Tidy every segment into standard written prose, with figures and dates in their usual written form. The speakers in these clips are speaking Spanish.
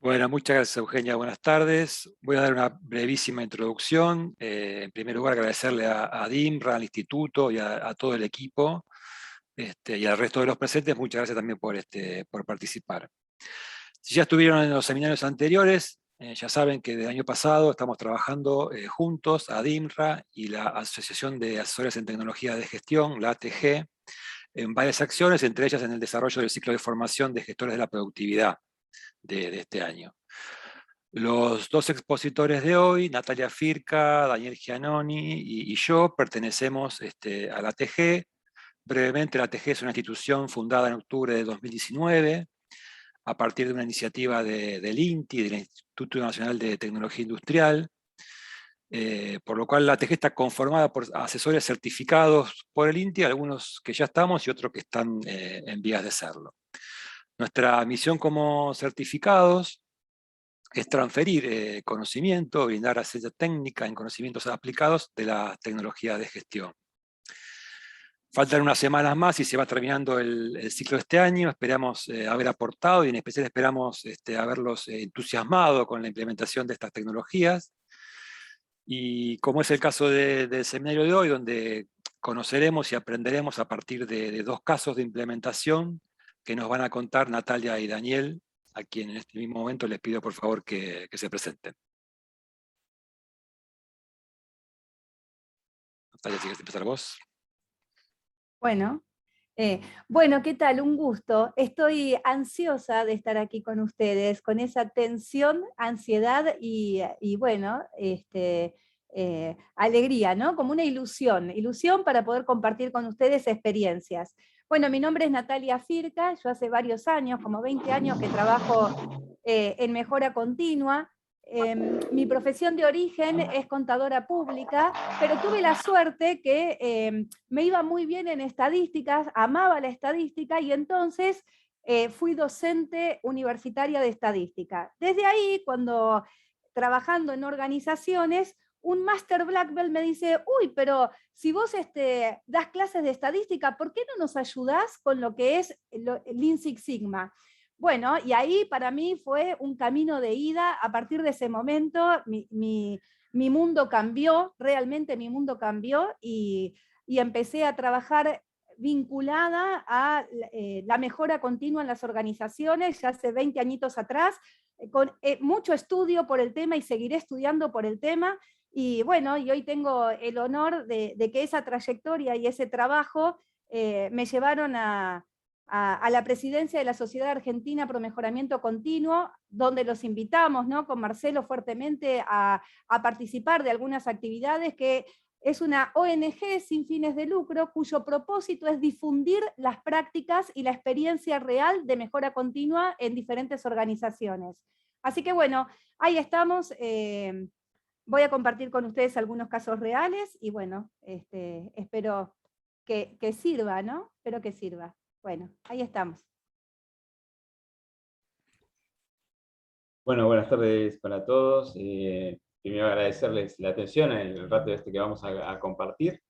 Bueno, muchas gracias, Eugenia. Buenas tardes. Voy a dar una brevísima introducción. En primer lugar, agradecerle a DIMRA, al Instituto y a todo el equipo, y al resto de los presentes. Muchas gracias también por participar. Si ya estuvieron en los seminarios anteriores, ya saben que desde el año pasado estamos trabajando juntos, a DIMRA y la Asociación de Asesores en Tecnología de Gestión, la ATG, en varias acciones, entre ellas en el desarrollo del ciclo de formación de gestores de la productividad de este año. Los dos expositores de hoy, Natalia Firca, Daniel Giannoni y yo, pertenecemos a la ATG. Brevemente, la ATG es una institución fundada en octubre de 2019, a partir de una iniciativa del INTI, del Instituto Nacional de Tecnología Industrial, por lo cual la ATG está conformada por asesores certificados por el INTI, algunos que ya estamos y otros que están en vías de serlo. Nuestra misión como certificados es transferir conocimiento, brindar asistencia técnica en conocimientos aplicados de la tecnología de gestión. Faltan unas semanas más y se va terminando el ciclo de este año. Esperamos haber aportado y en especial esperamos haberlos entusiasmado con la implementación de estas tecnologías. Y como es el caso del seminario de hoy, donde conoceremos y aprenderemos a partir de dos casos de implementación que nos van a contar Natalia y Daniel, a quien en este mismo momento les pido por favor que se presenten. Natalia, si quieres empezar vos. Bueno, ¿qué tal? Un gusto. Estoy ansiosa de estar aquí con ustedes, con esa tensión, ansiedad y bueno, alegría, ¿no? Como una ilusión para poder compartir con ustedes experiencias. Bueno, mi nombre es Natalia Firca, yo hace varios años, como 20 años que trabajo en mejora continua. Mi profesión de origen es contadora pública, pero tuve la suerte que me iba muy bien en estadísticas, amaba la estadística y entonces fui docente universitaria de estadística. Desde ahí, cuando trabajando en organizaciones, un Master Black Belt me dice, uy, pero si vos das clases de estadística, ¿por qué no nos ayudás con lo que es el Lean Six Sigma? Bueno, y ahí para mí fue un camino de ida. A partir de ese momento mi mundo cambió, realmente mi mundo cambió y empecé a trabajar vinculada a la mejora continua en las organizaciones, ya hace 20 añitos atrás, con mucho estudio por el tema y seguiré estudiando por el tema. Y bueno, y hoy tengo el honor de que esa trayectoria y ese trabajo me llevaron a la presidencia de la Sociedad Argentina Pro Mejoramiento Continuo, donde los invitamos, ¿no?, con Marcelo fuertemente a participar de algunas actividades, que es una ONG sin fines de lucro cuyo propósito es difundir las prácticas y la experiencia real de mejora continua en diferentes organizaciones. Así que bueno, ahí estamos. Voy a compartir con ustedes algunos casos reales y bueno, espero que sirva, ¿no? Espero que sirva. Bueno, ahí estamos. Bueno, buenas tardes para todos. Primero agradecerles la atención en el rato que vamos a compartir.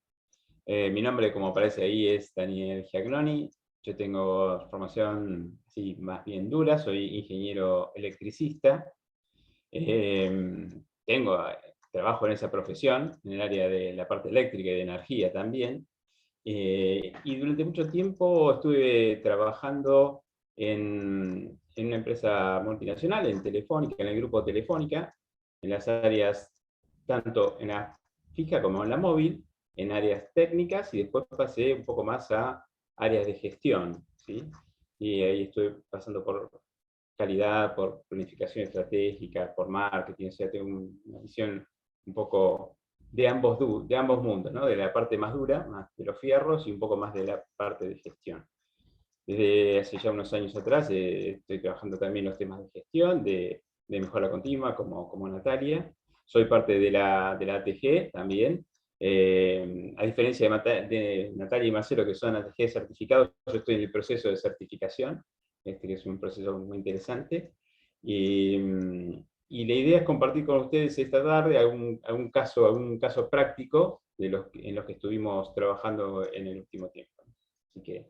Mi nombre, como aparece ahí, es Daniel Giannoni. Yo tengo formación sí, más bien dura, soy ingeniero electricista. Trabajo en esa profesión, en el área de la parte eléctrica y de energía también. Y durante mucho tiempo estuve trabajando en una empresa multinacional, en Telefónica, en el grupo Telefónica, en las áreas tanto en la fija como en la móvil, en áreas técnicas, y después pasé un poco más a áreas de gestión, ¿sí? Y ahí estoy pasando por calidad, por planificación estratégica, por marketing, o sea, tengo una visión un poco de ambos mundos, ¿no? De la parte más dura, más de los fierros, y un poco más de la parte de gestión. Desde hace ya unos años atrás estoy trabajando también los temas de gestión, de mejora continua, como Natalia. Soy parte de la ATG también. A diferencia de Natalia y Marcelo, que son ATG certificados, yo estoy en el proceso de certificación, que es un proceso muy interesante. Y la idea es compartir con ustedes esta tarde algún caso práctico en los que estuvimos trabajando en el último tiempo. Así que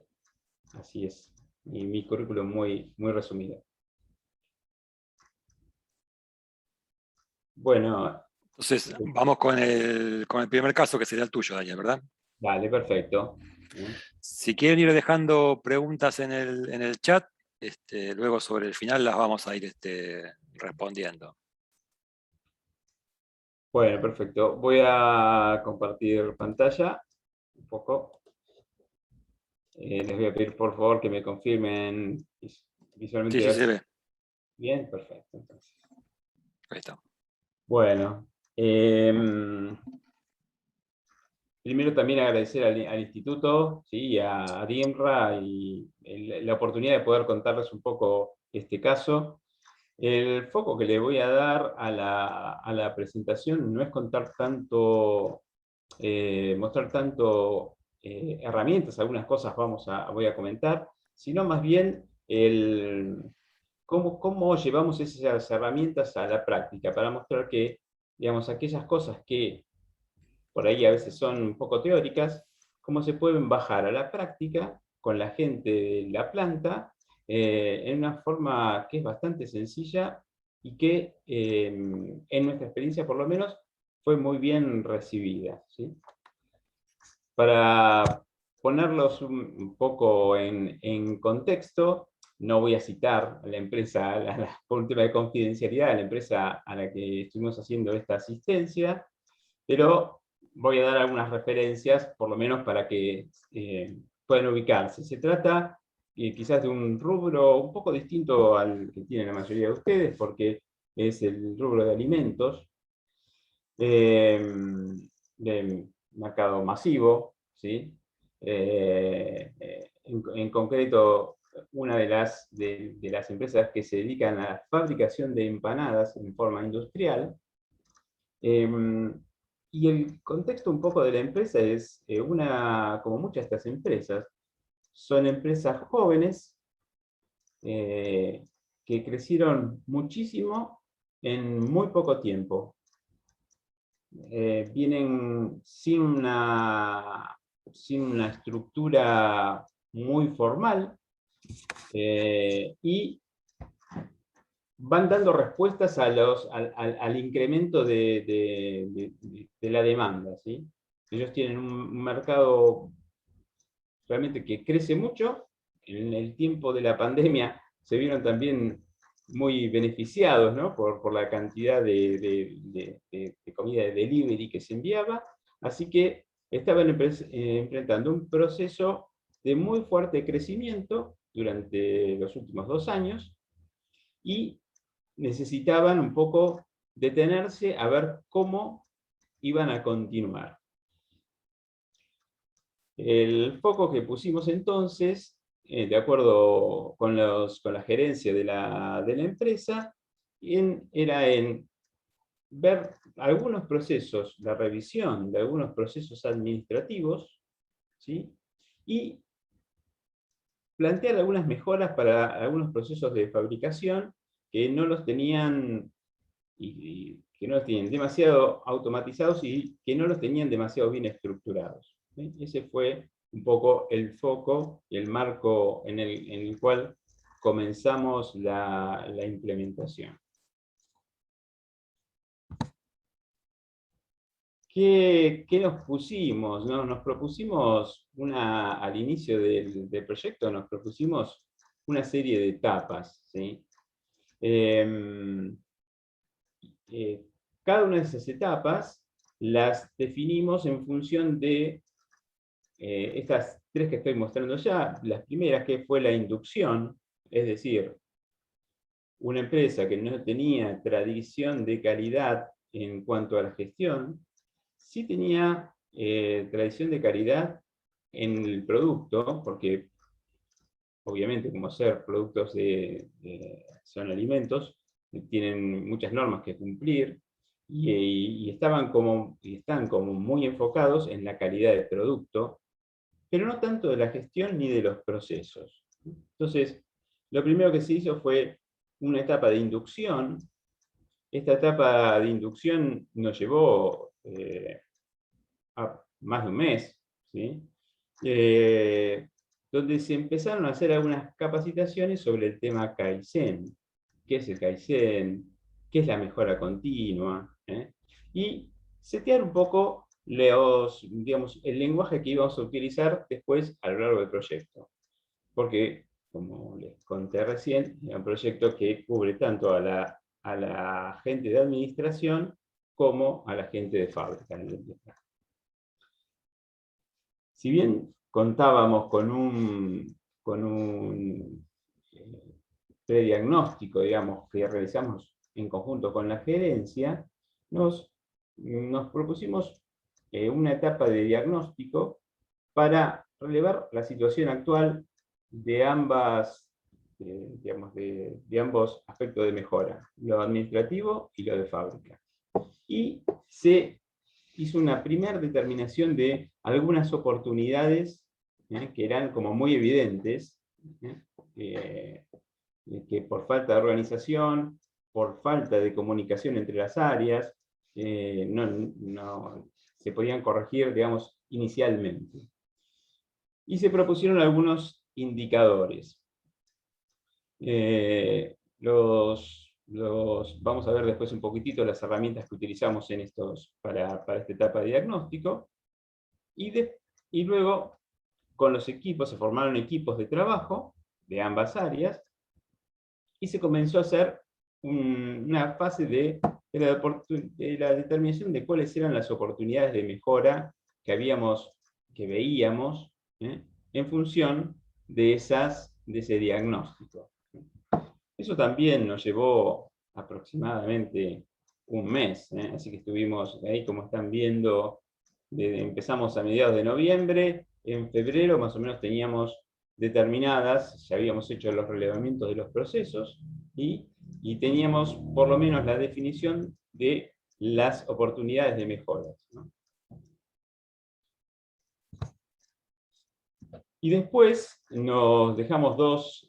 así es, mi currículum muy resumido. Bueno, Entonces, vamos con el primer caso, que sería el tuyo, Daniel, ¿verdad? vale, perfecto. Si quieren ir dejando preguntas en el chat, luego sobre el final las vamos a ir respondiendo. Bueno, perfecto. Voy a compartir pantalla un poco. Les voy a pedir por favor que me confirmen visualmente. Sí, sí, se ve. Bien, perfecto. Entonces. Ahí está. Bueno, primero también agradecer al instituto, ¿sí? A DIMRA y la oportunidad de poder contarles un poco este caso. El foco que le voy a dar a la presentación no es contar tanto, mostrar tanto herramientas, algunas cosas voy a comentar, sino más bien cómo llevamos esas herramientas a la práctica, para mostrar que, digamos, aquellas cosas que por ahí a veces son un poco teóricas, cómo se pueden bajar a la práctica con la gente de la planta, en una forma que es bastante sencilla y que, en nuestra experiencia por lo menos, fue muy bien recibida, ¿sí? Para ponerlos un poco en contexto, no voy a citar a la empresa, por un tema de confidencialidad, a la empresa a la que estuvimos haciendo esta asistencia, pero voy a dar algunas referencias, por lo menos para que puedan ubicarse. Se trata quizás de un rubro un poco distinto al que tienen la mayoría de ustedes, porque es el rubro de alimentos, de mercado masivo, ¿sí? En concreto, una de las empresas que se dedican a la fabricación de empanadas en forma industrial. Y el contexto un poco de la empresa es, como muchas de estas empresas, son empresas jóvenes que crecieron muchísimo en muy poco tiempo. Vienen sin una estructura muy formal, y van dando respuestas al incremento de la demanda, ¿sí? Ellos tienen un mercado realmente que crece mucho. En el tiempo de la pandemia se vieron también muy beneficiados, ¿no? por la cantidad de comida de delivery que se enviaba, así que estaban enfrentando un proceso de muy fuerte crecimiento durante los últimos 2 años, y necesitaban un poco detenerse a ver cómo iban a continuar. El foco que pusimos entonces, de acuerdo con la gerencia de la empresa, era en ver algunos procesos, la revisión de algunos procesos administrativos, ¿sí? Y plantear algunas mejoras para algunos procesos de fabricación que no los tenían, que no los tenían demasiado automatizados y que no los tenían demasiado bien estructurados. ¿Sí? Ese fue un poco el foco y el marco en el cual comenzamos la implementación. ¿Qué nos pusimos? ¿No? Nos propusimos, al inicio del proyecto, nos propusimos una serie de etapas, ¿sí? Cada una de esas etapas las definimos en función de estas 3 que estoy mostrando ya. Las primeras, que fue la inducción, es decir, una empresa que no tenía tradición de calidad en cuanto a la gestión, sí tenía tradición de calidad en el producto, porque obviamente, como ser productos son alimentos, tienen muchas normas que cumplir, y están como muy enfocados en la calidad del producto, pero no tanto de la gestión ni de los procesos. Entonces, lo primero que se hizo fue una etapa de inducción. Esta etapa de inducción nos llevó a más de un mes, ¿sí? Donde se empezaron a hacer algunas capacitaciones sobre el tema Kaizen. ¿Qué es el Kaizen? qué es la mejora continua, y setear un poco digamos, el lenguaje que íbamos a utilizar después a lo largo del proyecto. Porque, como les conté recién, es un proyecto que cubre tanto a la gente de administración como a la gente de fábrica. Si bien contábamos con un prediagnóstico, digamos, que realizamos en conjunto con la gerencia, nos propusimos una etapa de diagnóstico para relevar la situación actual de digamos, de ambos aspectos de mejora, lo administrativo y lo de fábrica. Y se hizo una primera determinación de algunas oportunidades que eran como muy evidentes, que por falta de organización, por falta de comunicación entre las áreas, no se podían corregir, digamos, inicialmente. Y se propusieron algunos indicadores. Vamos a ver después un poquitito las herramientas que utilizamos para esta etapa de diagnóstico. Y luego, con los equipos, se formaron equipos de trabajo de ambas áreas, y se comenzó a hacer una fase de la determinación de cuáles eran las oportunidades de mejora que veíamos, en función de ese diagnóstico. Eso también nos llevó aproximadamente un mes, así que estuvimos ahí, como están viendo, empezamos a mediados de noviembre, en febrero más o menos teníamos determinadas, ya habíamos hecho los relevamientos de los procesos, y teníamos por lo menos la definición de las oportunidades de mejoras, ¿no? Y después nos dejamos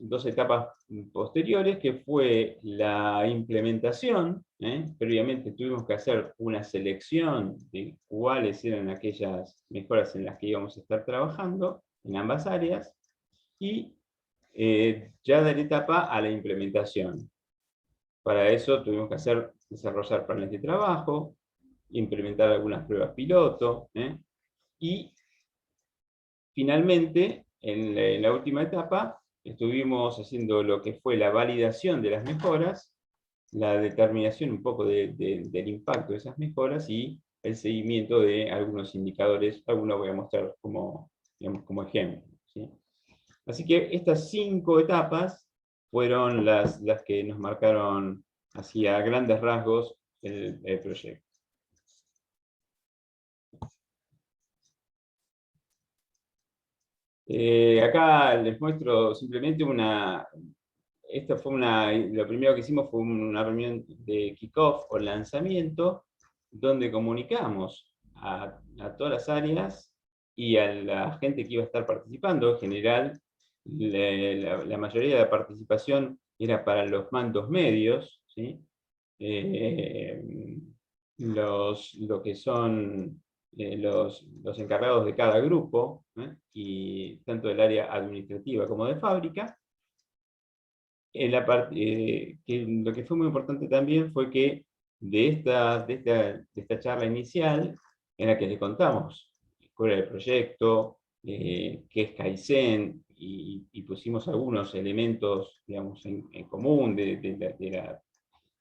dos etapas posteriores, que fue la implementación. Previamente tuvimos que hacer una selección de cuáles eran aquellas mejoras en las que íbamos a estar trabajando en ambas áreas, y ya dar etapa a la implementación. Para eso tuvimos que desarrollar planes de trabajo, implementar algunas pruebas piloto, y finalmente, en la última etapa, estuvimos haciendo lo que fue la validación de las mejoras, la determinación un poco del impacto de esas mejoras, y el seguimiento de algunos indicadores. Algunos voy a mostrar como ejemplo, ¿sí? Así que estas 5 etapas fueron las que nos marcaron así a grandes rasgos el proyecto. Acá les muestro simplemente lo primero que hicimos fue una reunión de kickoff o lanzamiento, donde comunicamos a todas las áreas y a la gente que iba a estar participando. En general, la mayoría de la participación era para los mandos medios, ¿sí? Lo que son los encargados de cada grupo, y tanto del área administrativa como de fábrica. Lo que fue muy importante también fue que de esta charla inicial, en la que les contamos cuál era el proyecto, qué es Kaizen, y pusimos algunos elementos, digamos, en común de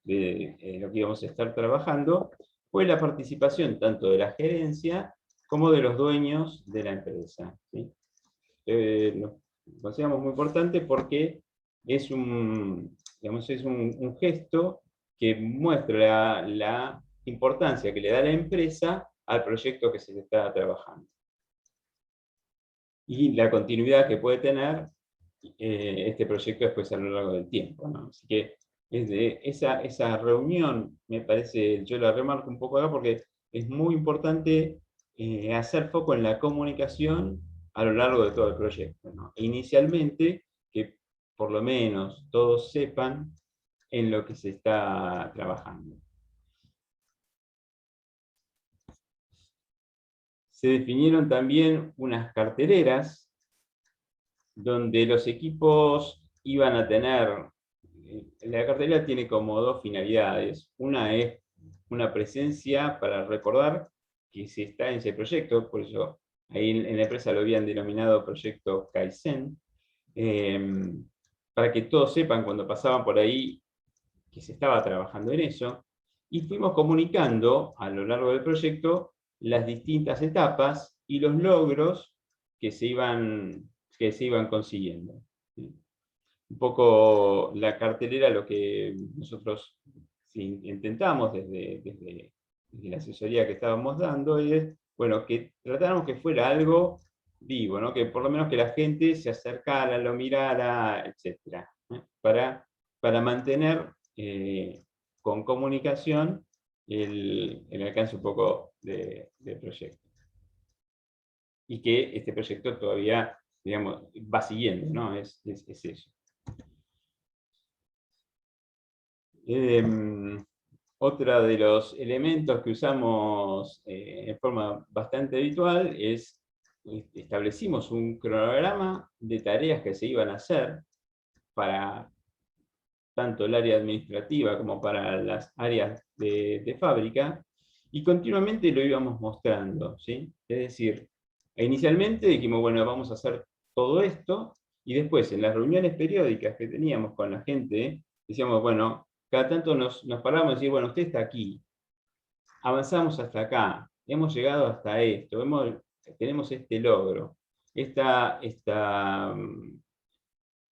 lo que íbamos a estar trabajando, fue la participación tanto de la gerencia como de los dueños de la empresa, ¿sí? Lo consideramos muy importante porque es un gesto que muestra la importancia que le da la empresa al proyecto que se está trabajando, y la continuidad que puede tener este proyecto después a lo largo del tiempo, ¿no? Así que esa reunión, me parece, yo la remarco un poco acá porque es muy importante hacer foco en la comunicación a lo largo de todo el proyecto, ¿no? Inicialmente, que por lo menos todos sepan en lo que se está trabajando. Se definieron también unas carteleras donde los equipos iban a tener la cartelera tiene como dos finalidades. Una es una presencia para recordar que se está en ese proyecto, por eso ahí en la empresa lo habían denominado proyecto Kaizen, para que todos sepan cuando pasaban por ahí que se estaba trabajando en eso, y fuimos comunicando a lo largo del proyecto las distintas etapas y los logros que se iban consiguiendo. Un poco la cartelera, lo que nosotros intentamos desde la asesoría que estábamos dando es, bueno, que tratáramos que fuera algo vivo, ¿no? Que por lo menos que la gente se acercara, lo mirara, etc. Para mantener con comunicación el alcance un poco del proyecto. Y que este proyecto todavía, digamos, va siguiendo, ¿no? Es eso. Otro de los elementos que usamos en forma bastante habitual es, establecimos un cronograma de tareas que se iban a hacer para tanto el área administrativa como para las áreas de fábrica, y continuamente lo íbamos mostrando, ¿sí? Es decir, inicialmente dijimos, bueno, vamos a hacer todo esto, y después en las reuniones periódicas que teníamos con la gente, decíamos, bueno, cada tanto nos paramos y decíamos, bueno, usted está aquí, avanzamos hasta acá, hemos llegado hasta esto, tenemos este logro, y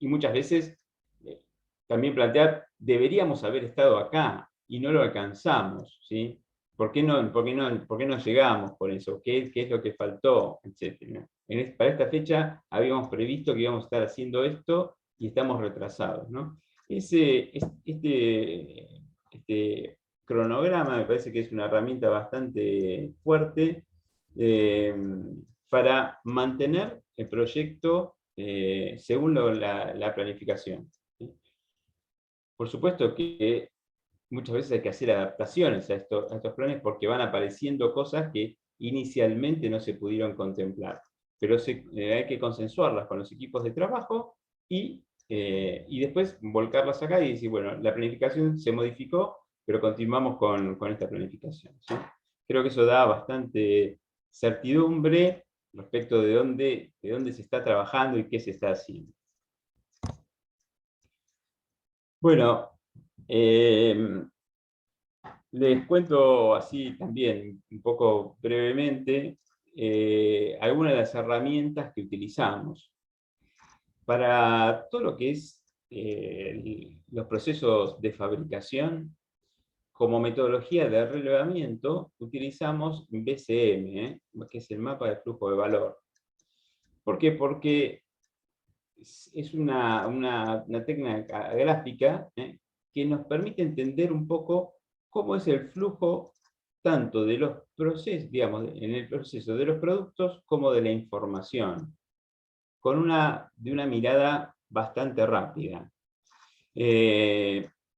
muchas veces también plantear, deberíamos haber estado acá y no lo alcanzamos, ¿sí? ¿Por qué no llegamos por eso? ¿Qué es lo que faltó? Etcétera. Para esta fecha habíamos previsto que íbamos a estar haciendo esto y estamos retrasados, ¿no? Este cronograma me parece que es una herramienta bastante fuerte para mantener el proyecto según la planificación. Por supuesto que muchas veces hay que hacer adaptaciones a estos planes porque van apareciendo cosas que inicialmente no se pudieron contemplar. Pero hay que consensuarlas con los equipos de trabajo y después volcarlas acá y decir, bueno, la planificación se modificó, pero continuamos con esta planificación, ¿sí? Creo que eso da bastante certidumbre respecto de dónde se está trabajando y qué se está haciendo. Bueno, les cuento así también, un poco brevemente, algunas de las herramientas que utilizamos. Para todo lo que es los procesos de fabricación, como metodología de relevamiento, utilizamos BCM, que es el mapa de flujo de valor. ¿Por qué? Porque es una técnica gráfica que nos permite entender un poco cómo es el flujo tanto de los procesos, digamos, en el proceso de los productos como de la información, de una mirada bastante rápida.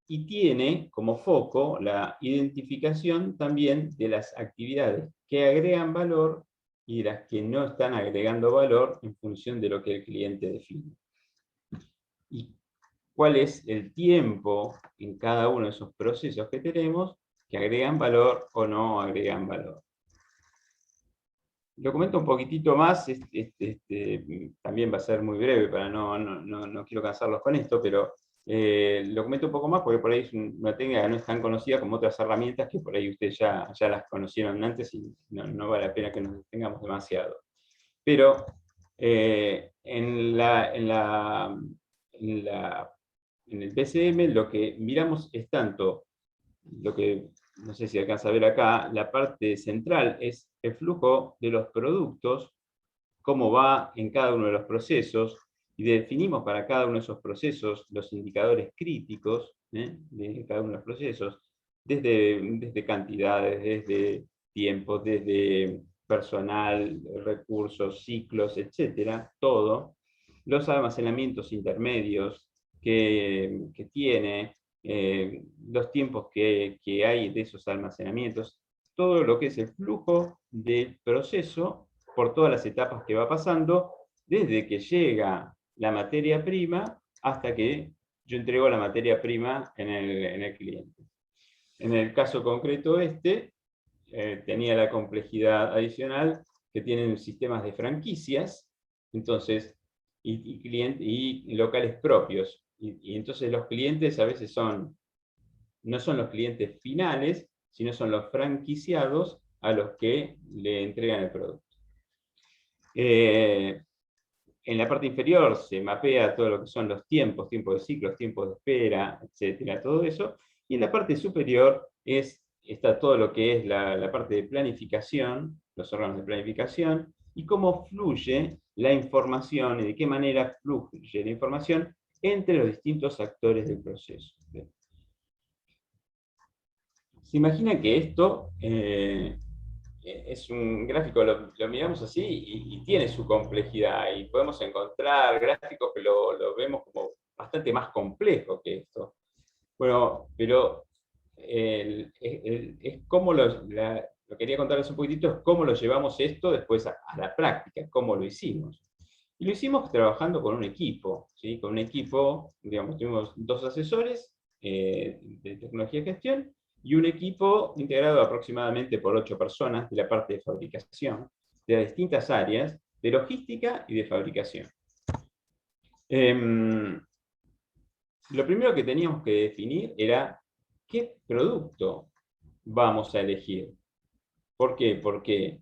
Y tiene como foco la identificación también de las actividades que agregan valor y de las que no están agregando valor en función de lo que el cliente define. Y cuál es el tiempo en cada uno de esos procesos que tenemos que agregan valor o no agregan valor. Lo comento un poquitito más, también va a ser muy breve, para no quiero cansarlos con esto, pero lo comento un poco más porque por ahí es una técnica que no es tan conocida como otras herramientas que por ahí ustedes ya las conocieron antes y no vale la pena que nos detengamos demasiado. Pero en el BCM lo que miramos es tanto lo que, no sé si alcanza a ver acá, la parte central es el flujo de los productos, cómo va en cada uno de los procesos, y definimos para cada uno de esos procesos los indicadores críticos de cada uno de los procesos, desde cantidades, desde tiempos, desde personal, recursos, ciclos, etcétera, todo. Los almacenamientos intermedios que tiene, los tiempos que hay de esos almacenamientos, todo lo que es el flujo del proceso por todas las etapas que va pasando, desde que llega la materia prima hasta que yo entrego la materia prima en el cliente. En el caso concreto tenía la complejidad adicional que tienen sistemas de franquicias, entonces, y locales propios. Y entonces los clientes a veces no son los clientes finales, sino son los franquiciados a los que le entregan el producto. En la parte inferior se mapea todo lo que son los tiempos de ciclos, tiempos de espera, etcétera, todo eso. Y en la parte superior está todo lo que es la parte de planificación, los órganos de planificación, y cómo fluye la información y de qué manera fluye la información entre los distintos actores del proceso. Se imagina que esto es un gráfico, lo miramos así y tiene su complejidad, y podemos encontrar gráficos que lo vemos como bastante más complejo que esto. Bueno, pero es como lo quería contarles un poquitito, es cómo lo llevamos esto después a la práctica, cómo lo hicimos. Y lo hicimos trabajando con un equipo, ¿sí? Con un equipo, digamos, tuvimos 2 asesores de tecnología de gestión, y un equipo integrado aproximadamente por 8 personas de la parte de fabricación, de las distintas áreas de logística y de fabricación. Lo primero que teníamos que definir era qué producto vamos a elegir. ¿Por qué? Porque,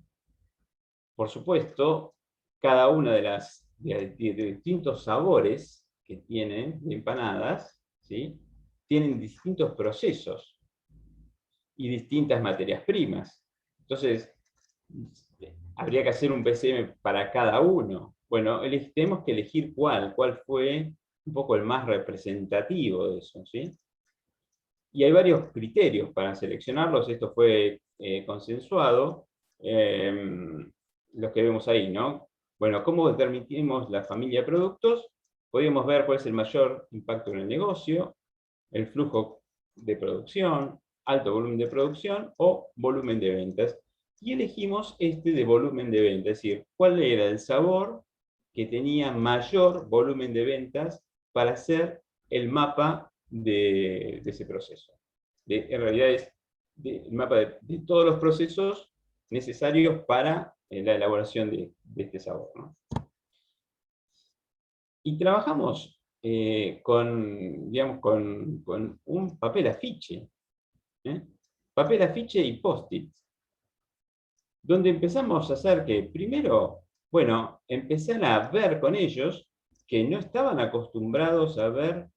por supuesto, cada una de distintos sabores que tienen de empanadas, ¿sí? Tienen distintos procesos y distintas materias primas. Entonces, habría que hacer un PCM para cada uno. Bueno, tenemos que elegir cuál fue un poco el más representativo de eso, ¿sí? Y hay varios criterios para seleccionarlos. Esto fue consensuado, los que vemos ahí, ¿no? Bueno, ¿cómo determinamos la familia de productos? Podríamos ver cuál es el mayor impacto en el negocio, el flujo de producción, alto volumen de producción o volumen de ventas. Y elegimos de volumen de ventas, es decir, cuál era el sabor que tenía mayor volumen de ventas para hacer el mapa de ese proceso. En realidad es el mapa de todos los procesos necesarios para la elaboración de este sabor, ¿no? Y trabajamos digamos, con un papel afiche, papel afiche y post-it, donde empezamos a hacer que, primero, bueno, empezar a ver con ellos que no estaban acostumbrados a ver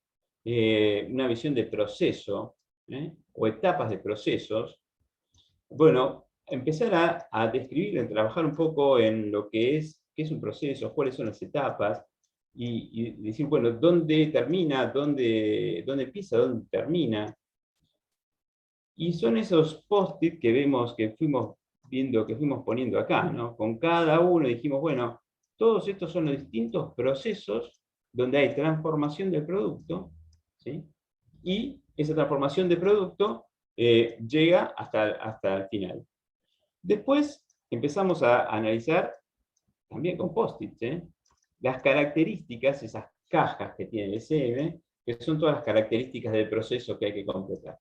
una visión de proceso, o etapas de procesos. Bueno, empezar a describir, a trabajar un poco en lo que qué es un proceso, cuáles son las etapas, y decir, bueno, dónde termina, dónde empieza, dónde termina. Y son esos post-it que vemos, que fuimos viendo, que fuimos poniendo acá, ¿no? Con cada uno dijimos, bueno, todos estos son los distintos procesos donde hay transformación del producto, ¿sí? Y esa transformación de producto llega hasta el final. Después empezamos a analizar, también con post-its, las características, esas cajas que tiene el SM, que son todas las características del proceso que hay que completar.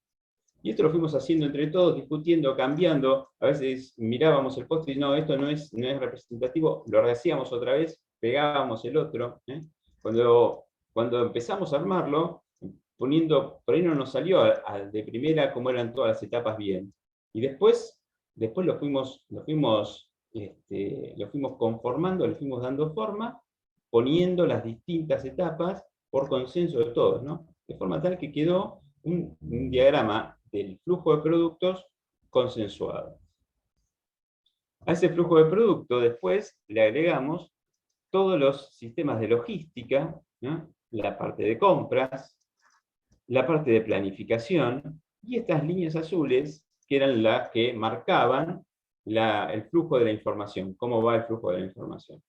Y esto lo fuimos haciendo entre todos, discutiendo, cambiando. A veces mirábamos el post-it, no, esto no es representativo, lo rehacíamos otra vez, pegábamos el otro. Cuando empezamos a armarlo, por ahí no nos salió de primera como eran todas las etapas bien. Y después lo fuimos conformando, le fuimos dando forma, poniendo las distintas etapas por consenso de todos, ¿no? De forma tal que quedó un diagrama del flujo de productos consensuado. A ese flujo de producto después le agregamos todos los sistemas de logística, ¿no? La parte de compras, la parte de planificación, y estas líneas azules que eran las que marcaban el flujo de la información, cómo va el flujo de la información.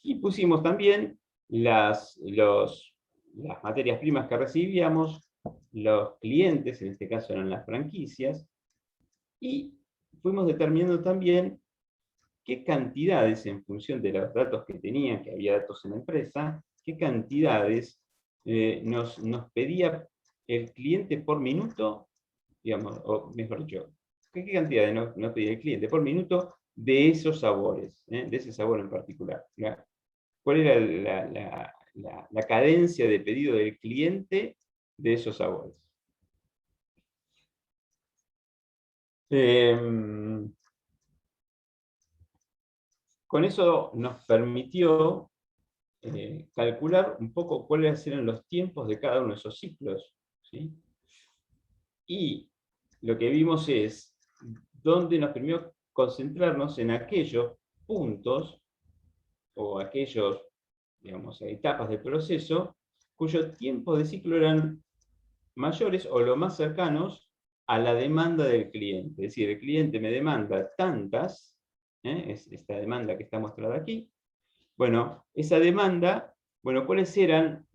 Y pusimos también las materias primas que recibíamos, los clientes, en este caso eran las franquicias, y fuimos determinando también qué cantidades, en función de los datos que tenían, que había datos en la empresa, qué cantidades nos pedía el cliente por minuto, digamos, o mejor dicho, ¿qué cantidad nos pedía el cliente por minuto de esos sabores, de ese sabor en particular? ¿Ya? ¿Cuál era la cadencia de pedido del cliente de esos sabores? Con eso nos permitió calcular un poco cuáles eran los tiempos de cada uno de esos ciclos, ¿sí? Y lo que vimos es donde nos permitió concentrarnos en aquellos puntos o aquellos, digamos, etapas del proceso cuyo tiempo de ciclo eran mayores o lo más cercanos a la demanda del cliente. Es decir, el cliente me demanda tantas, es esta demanda que está mostrada aquí. Bueno, esa demanda, bueno, ¿cuáles eran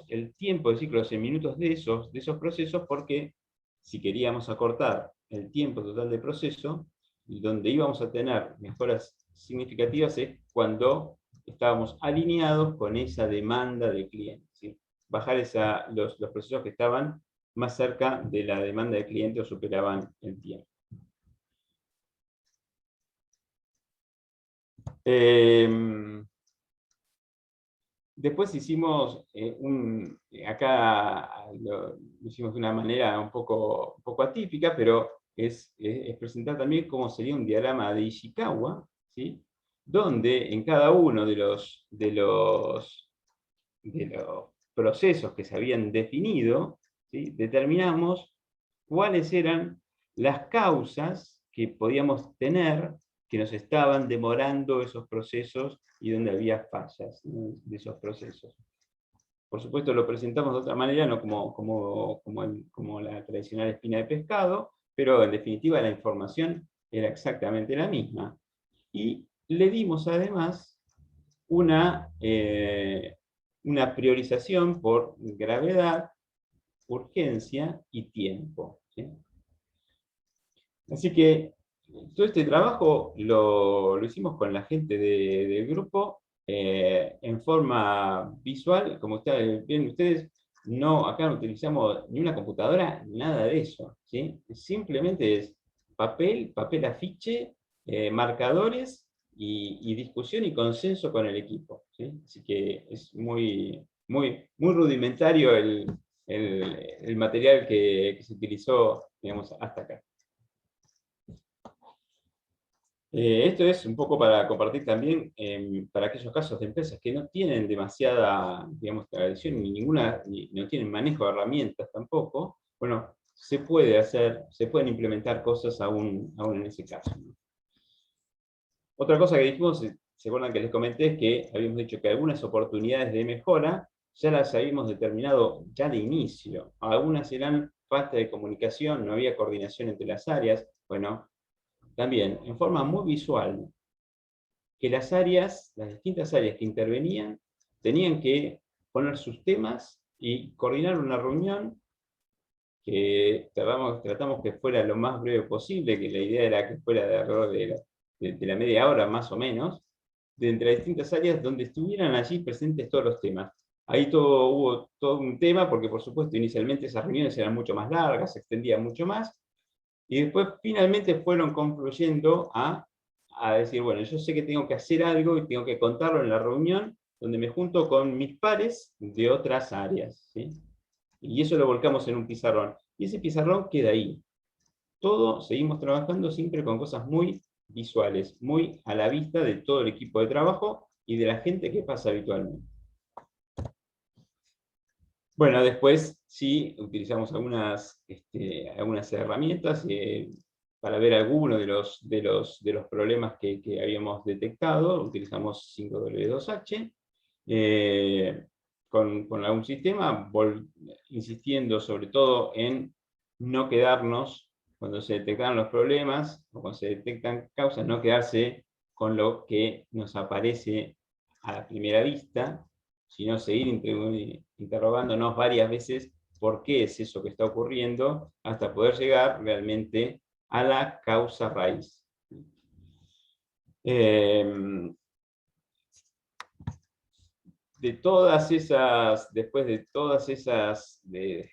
el tiempo de ciclos en minutos de esos procesos? Porque si queríamos acortar el tiempo total de proceso, donde íbamos a tener mejoras significativas es cuando estábamos alineados con esa demanda del cliente, ¿sí? Bajar los procesos que estaban más cerca de la demanda del cliente o superaban el tiempo. Después hicimos, acá lo hicimos de una manera un poco atípica, pero es presentar también cómo sería un diagrama de Ishikawa, ¿sí? Donde en cada uno de los procesos que se habían definido, ¿sí? Determinamos cuáles eran las causas que podíamos tener que nos estaban demorando esos procesos y donde había fallas, ¿no?, de esos procesos. Por supuesto lo presentamos de otra manera, no como la tradicional espina de pescado, pero en definitiva la información era exactamente la misma. Y le dimos además una priorización por gravedad, urgencia y tiempo, ¿sí? Así que todo este trabajo lo hicimos con la gente del grupo en forma visual. Como ven ustedes, acá no utilizamos ni una computadora, nada de eso, ¿sí? Simplemente es papel afiche, marcadores y discusión y consenso con el equipo, ¿sí? Así que es muy rudimentario el material que se utilizó, digamos, hasta acá. Esto es un poco para compartir también para aquellos casos de empresas que no tienen demasiada, digamos, tradición ni no tienen manejo de herramientas tampoco. Bueno, se pueden implementar cosas aún en ese caso, ¿no? Otra cosa que dijimos, ¿se acuerdan que les comenté? Es que habíamos dicho que algunas oportunidades de mejora ya las habíamos determinado ya de inicio. Algunas eran falta de comunicación, no había coordinación entre las áreas. Bueno, también, en forma muy visual, que las distintas áreas que intervenían, tenían que poner sus temas y coordinar una reunión que tratamos que fuera lo más breve posible, que la idea era que fuera de alrededor de la media hora más o menos, de entre las distintas áreas donde estuvieran allí presentes todos los temas. Ahí hubo todo un tema, porque por supuesto inicialmente esas reuniones eran mucho más largas, se extendían mucho más, y después finalmente fueron concluyendo a decir, bueno, yo sé que tengo que hacer algo y tengo que contarlo en la reunión donde me junto con mis pares de otras áreas, ¿sí? Y eso lo volcamos en un pizarrón. Y ese pizarrón queda ahí. Seguimos trabajando siempre con cosas muy visuales, muy a la vista de todo el equipo de trabajo y de la gente que pasa habitualmente. Bueno, después sí utilizamos algunas herramientas para ver algunos de los problemas que habíamos detectado. Utilizamos 5W2H con algún sistema, insistiendo sobre todo en no quedarnos, cuando se detectan los problemas o cuando se detectan causas, no quedarse con lo que nos aparece a la primera vista, sino seguir interrogándonos varias veces por qué es eso que está ocurriendo, hasta poder llegar realmente a la causa raíz. después de todas esas, de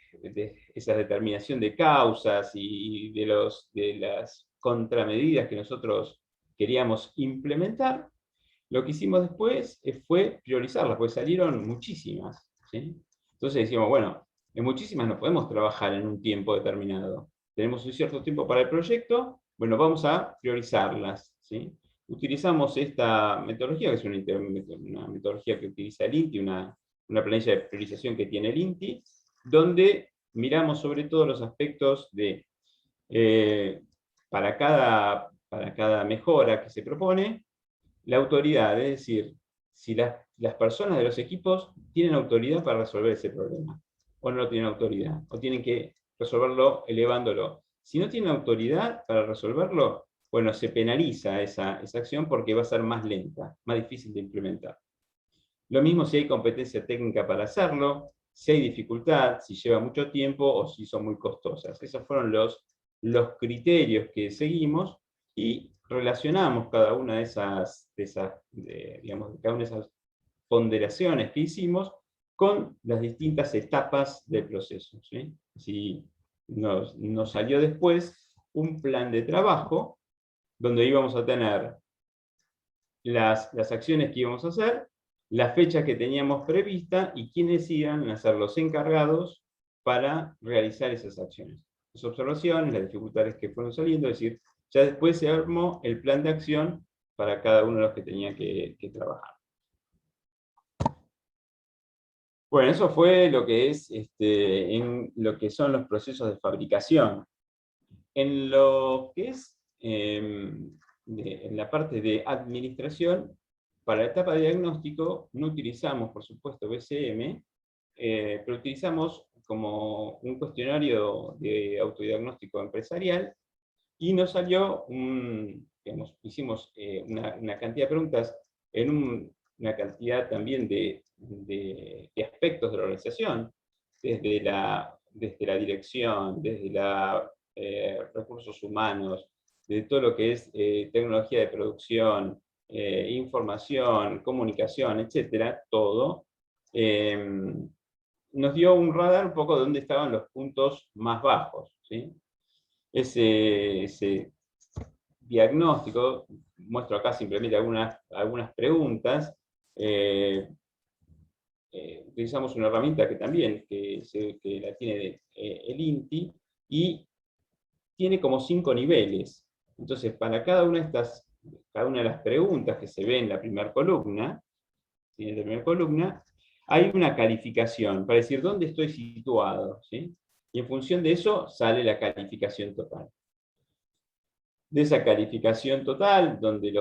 esa determinación de causas y de las contramedidas que nosotros queríamos implementar, lo que hicimos después fue priorizarlas, porque salieron muchísimas, ¿sí? Entonces decíamos, bueno, en muchísimas no podemos trabajar en un tiempo determinado. Tenemos un cierto tiempo para el proyecto, bueno, vamos a priorizarlas, ¿sí? Utilizamos esta metodología, que es una metodología que utiliza el INTI, una planilla de priorización que tiene el INTI, donde miramos sobre todo los aspectos de, para cada mejora que se propone, la autoridad, es decir, si las personas de los equipos tienen autoridad para resolver ese problema, o no tienen autoridad, o tienen que resolverlo elevándolo. Si no tienen autoridad para resolverlo, bueno, se penaliza esa acción porque va a ser más lenta, más difícil de implementar. Lo mismo si hay competencia técnica para hacerlo, si hay dificultad, si lleva mucho tiempo o si son muy costosas. Esos fueron los criterios que seguimos y relacionamos cada una de esas ponderaciones que hicimos con las distintas etapas del proceso, ¿sí? Si nos salió después un plan de trabajo donde íbamos a tener las acciones que íbamos a hacer, la fecha que teníamos prevista y quiénes iban a ser los encargados para realizar esas acciones. Las observaciones, las dificultades que fueron saliendo, es decir, ya después se armó el plan de acción para cada uno de los que tenía que trabajar. Bueno, eso fue lo que es en lo que son los procesos de fabricación. En lo que es en la parte de administración, para la etapa de diagnóstico no utilizamos, por supuesto, BCM, pero utilizamos como un cuestionario de autodiagnóstico empresarial y nos salió hicimos una cantidad de preguntas en una cantidad también de aspectos de la organización, desde la dirección, desde recursos humanos, de todo lo que es tecnología de producción, información, comunicación, etcétera, todo. Nos dio un radar un poco de dónde estaban los puntos más bajos, ¿sí? Ese diagnóstico, muestro acá simplemente algunas preguntas. Utilizamos una herramienta que también que la tiene el INTI, y tiene como 5 niveles. Entonces, para cada una de las preguntas que se ve en la primera columna, ¿sí? En la primera columna, hay una calificación para decir dónde estoy situado, ¿sí? Y en función de eso sale la calificación total. De esa calificación total, donde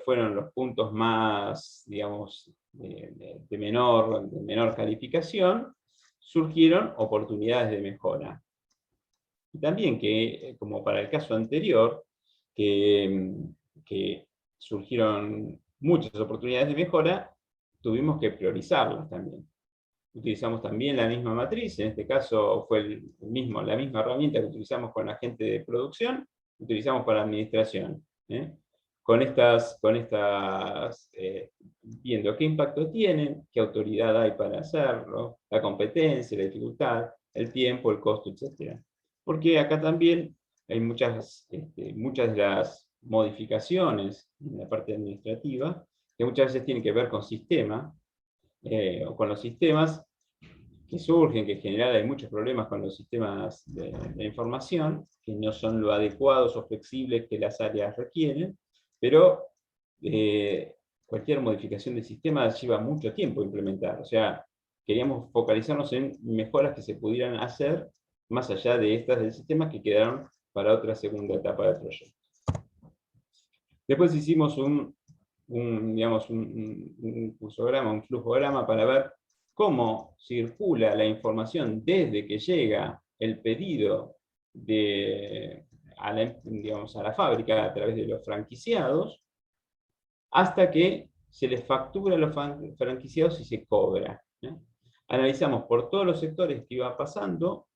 fueron los puntos más, digamos, de menor calificación, surgieron oportunidades de mejora. Y también que, como para el caso anterior, que surgieron muchas oportunidades de mejora, tuvimos que priorizarlas también. Utilizamos también la misma matriz, en este caso fue la misma herramienta que utilizamos con la gente de producción, utilizamos para administración. Viendo qué impacto tienen, qué autoridad hay para hacerlo, la competencia, la dificultad, el tiempo, el costo, etc. Porque acá también hay muchas de las modificaciones en la parte administrativa, que muchas veces tienen que ver con sistema, o con los sistemas que surgen, que en general hay muchos problemas con los sistemas de información, que no son lo adecuados o flexibles que las áreas requieren, pero cualquier modificación del sistema lleva mucho tiempo implementar. O sea, queríamos focalizarnos en mejoras que se pudieran hacer más allá de estas del sistema que quedaron para otra segunda etapa del proyecto. Después hicimos un cursograma, un flujograma para ver cómo circula la información desde que llega el pedido a la fábrica a través de los franquiciados, hasta que se les factura a los franquiciados y se cobra. Analizamos por todos los sectores que iba pasando,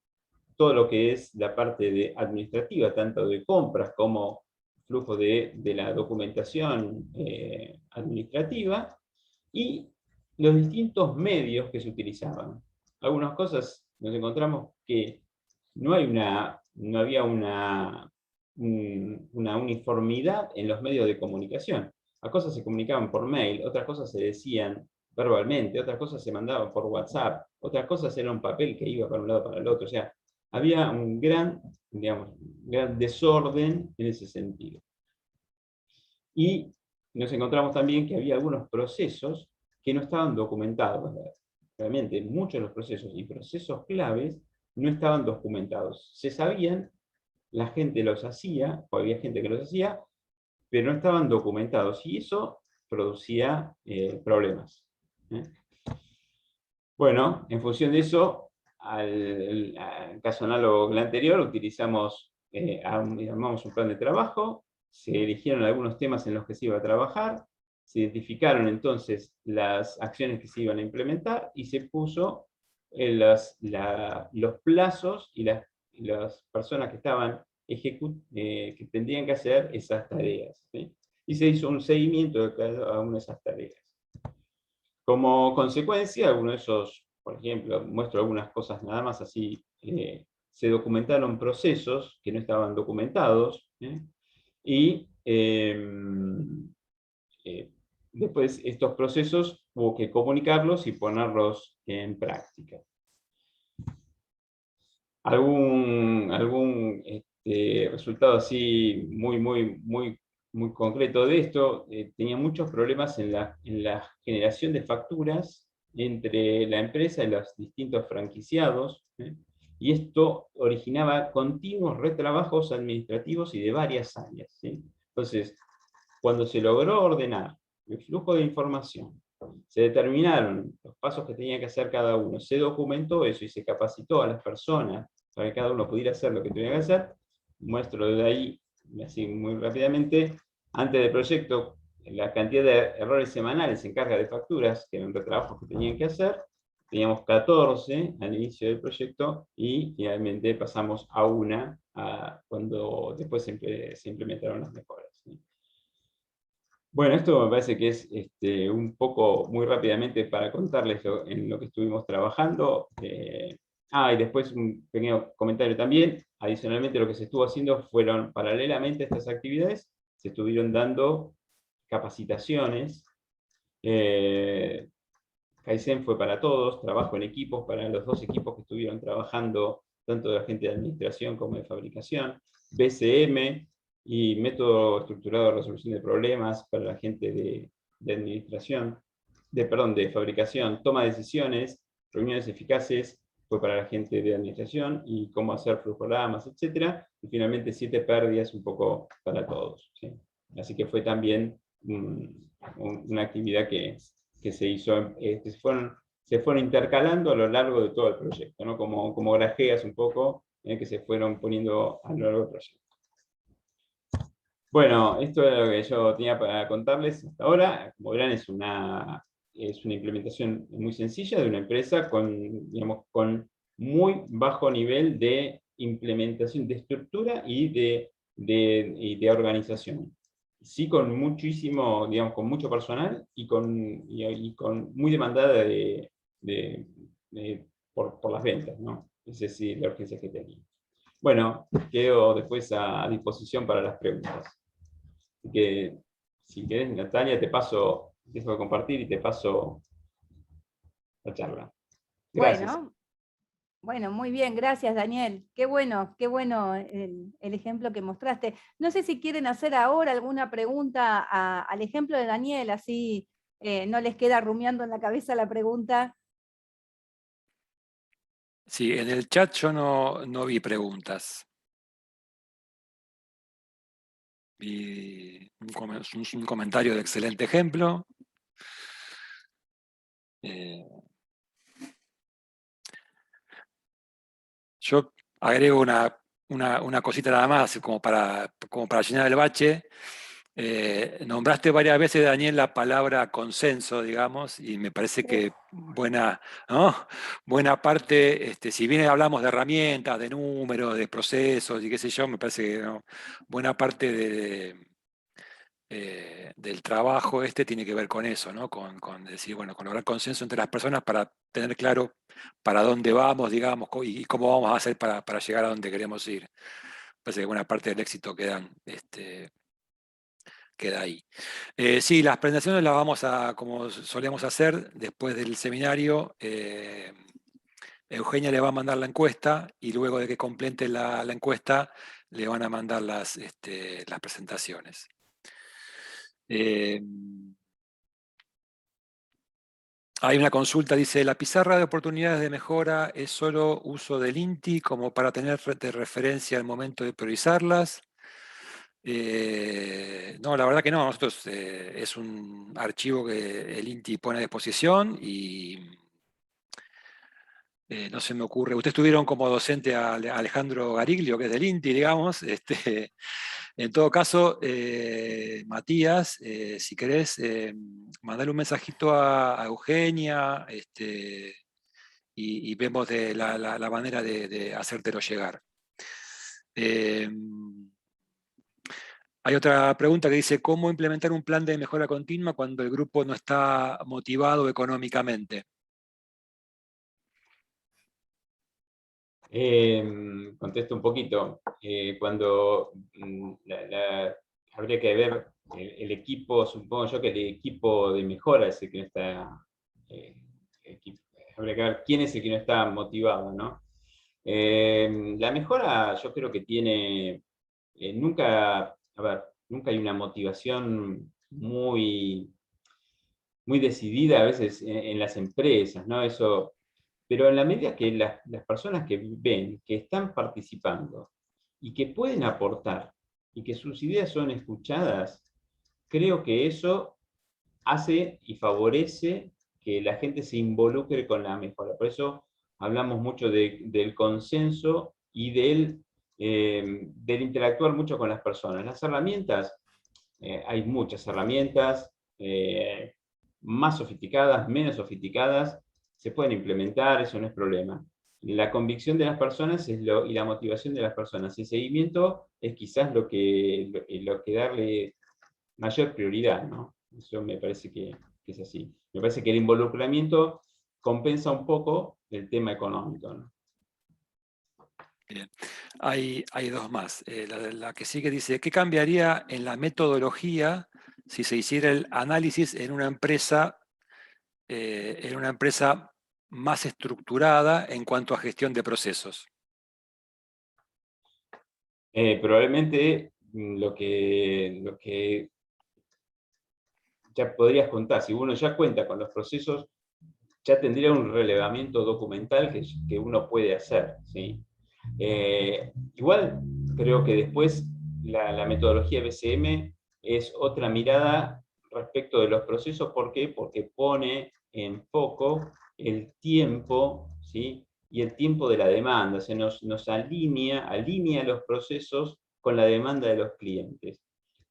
todo lo que es la parte administrativa, tanto de compras como flujo de la documentación administrativa, y los distintos medios que se utilizaban. Algunas cosas nos encontramos que no había una uniformidad en los medios de comunicación. Las cosas se comunicaban por mail, otras cosas se decían verbalmente, otras cosas se mandaban por WhatsApp, otras cosas era un papel que iba para un lado para el otro. O sea, había un gran desorden en ese sentido. Y nos encontramos también que había algunos procesos que no estaban documentados. Realmente muchos de los procesos y procesos claves no estaban documentados. Se sabían, la gente los hacía, o había gente que los hacía, pero no estaban documentados, y eso producía problemas. Bueno, en función de eso, al caso análogo al anterior, armamos un plan de trabajo, se eligieron algunos temas en los que se iba a trabajar, se identificaron entonces las acciones que se iban a implementar y se puso los plazos y las personas que estaban que tendrían que hacer esas tareas, ¿sí? Y se hizo un seguimiento de cada una de esas tareas. Como consecuencia, algunos de esos, por ejemplo, muestro algunas cosas nada más así, se documentaron procesos que no estaban documentados, y después estos procesos hubo que comunicarlos y ponerlos en práctica. Algún resultado así muy concreto de esto, tenía muchos problemas en la generación de facturas entre la empresa y los distintos franquiciados, y esto originaba continuos retrabajos administrativos y de varias áreas, ¿sí? Entonces, cuando se logró ordenar el flujo de información, se determinaron los pasos que tenía que hacer cada uno, se documentó eso y se capacitó a las personas para que cada uno pudiera hacer lo que tenía que hacer. Muestro de ahí, así muy rápidamente, antes del proyecto, la cantidad de errores semanales en carga de facturas, que eran retrabajos que tenían que hacer, teníamos 14 al inicio del proyecto, y finalmente pasamos a una cuando después se implementaron las mejoras, ¿sí? Bueno, esto me parece que es un poco, muy rápidamente, para contarles en lo que estuvimos trabajando. Y después un pequeño comentario también. Adicionalmente, lo que se estuvo haciendo fueron, paralelamente a estas actividades, se estuvieron dando capacitaciones. Kaizen fue para todos, trabajo en equipos para los dos equipos que estuvieron trabajando, tanto de la gente de administración como de fabricación. BCM y método estructurado de resolución de problemas para la gente de administración, de fabricación. Toma de decisiones, reuniones eficaces, fue para la gente de administración, y cómo hacer flujogramas, etc. Y finalmente 7 pérdidas, un poco para todos, ¿sí? Así que fue también una actividad que se hizo, se fueron intercalando a lo largo de todo el proyecto, ¿no? Como grajeas un poco, que se fueron poniendo a lo largo del proyecto. Bueno, esto es lo que yo tenía para contarles hasta ahora. Como verán, es una implementación muy sencilla de una empresa con muy bajo nivel de implementación, de estructura y de organización. Sí, con muchísimo, con mucho personal y con muy demandada por las ventas, ¿no? Es decir, la urgencia que tenía. Bueno, quedo después a disposición para las preguntas. Así que, si querés, Natalia, dejo de compartir y te paso la charla. Gracias. Bueno, muy bien, gracias, Daniel. Qué bueno el ejemplo que mostraste. No sé si quieren hacer ahora alguna pregunta al ejemplo de Daniel, así no les queda rumiando en la cabeza la pregunta. Sí, en el chat yo no vi preguntas. Vi un comentario de excelente ejemplo. Yo agrego una cosita nada más, como para llenar el bache. Nombraste varias veces, Daniel, la palabra consenso, digamos, y me parece que buena parte, si bien hablamos de herramientas, de números, de procesos y qué sé yo, me parece que buena parte del trabajo tiene que ver con eso, ¿no? Con decir, bueno, con lograr consenso entre las personas para tener claro para dónde vamos, digamos, y cómo vamos a hacer para llegar a donde queremos ir. Parece que buena parte del éxito queda ahí. Sí, las presentaciones las vamos a, como solíamos hacer, después del seminario, Eugenia le va a mandar la encuesta y luego de que complete la encuesta le van a mandar las presentaciones. Hay una consulta, dice, ¿la pizarra de oportunidades de mejora es solo uso del INTI como para tener de referencia al momento de priorizarlas? No, la verdad que no. Nosotros es un archivo que el INTI pone a disposición y no se me ocurre. Ustedes tuvieron como docente a Alejandro Gariglio, que es del INTI, digamos. En todo caso, Matías, si querés, mandale un mensajito a Eugenia y vemos de la manera de hacértelo llegar. Hay otra pregunta que dice, ¿cómo implementar un plan de mejora continua cuando el grupo no está motivado económicamente? Contesto un poquito. Cuando habría que ver el equipo, supongo yo que el equipo de mejora es el que no está, habría que ver quién es el que no está motivado, ¿no? La mejora yo creo que tiene, nunca hay una motivación muy decidida a veces en las empresas, ¿no? Eso, pero en la medida que las personas que ven, que están participando y que pueden aportar y que sus ideas son escuchadas, creo que eso hace y favorece que la gente se involucre con la mejora. Por eso hablamos mucho del consenso y del interactuar mucho con las personas. Las herramientas, hay muchas herramientas, más sofisticadas, menos sofisticadas, se pueden implementar, eso no es problema. La convicción de las personas y la motivación de las personas. El seguimiento es quizás lo que darle mayor prioridad, ¿no? Eso me parece que es así. Me parece que el involucramiento compensa un poco el tema económico, ¿no? Bien. Hay dos más. La que sigue dice, ¿qué cambiaría en la metodología si se hiciera el análisis en una empresa más estructurada en cuanto a gestión de procesos? Probablemente lo que ya podrías contar, si uno ya cuenta con los procesos, ya tendría un relevamiento documental que uno puede hacer, ¿sí? Igual creo que después la metodología BCM es otra mirada respecto de los procesos. ¿Por qué? Porque pone en foco el tiempo, ¿sí? Y el tiempo de la demanda. Se nos alinea los procesos con la demanda de los clientes.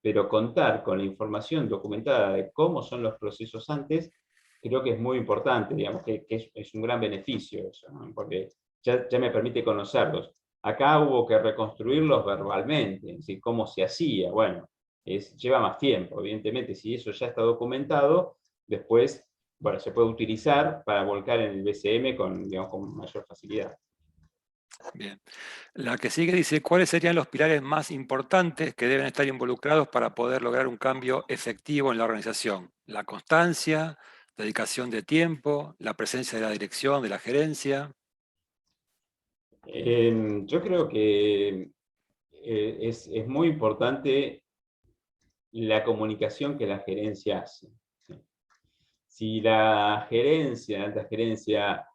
Pero contar con la información documentada de cómo son los procesos antes, creo que es muy importante, digamos, que es un gran beneficio eso, ¿no? Porque ya me permite conocerlos. Acá hubo que reconstruirlos verbalmente, ¿sí? Cómo se hacía, bueno, lleva más tiempo, evidentemente, si eso ya está documentado, después, bueno, se puede utilizar para volcar en el BCM digamos, con mayor facilidad. Bien. La que sigue dice, ¿cuáles serían los pilares más importantes que deben estar involucrados para poder lograr un cambio efectivo en la organización? La constancia, dedicación de tiempo, la presencia de la dirección, de la gerencia. Yo creo que es muy importante la comunicación que la gerencia hace. Si la gerencia, la alta gerencia,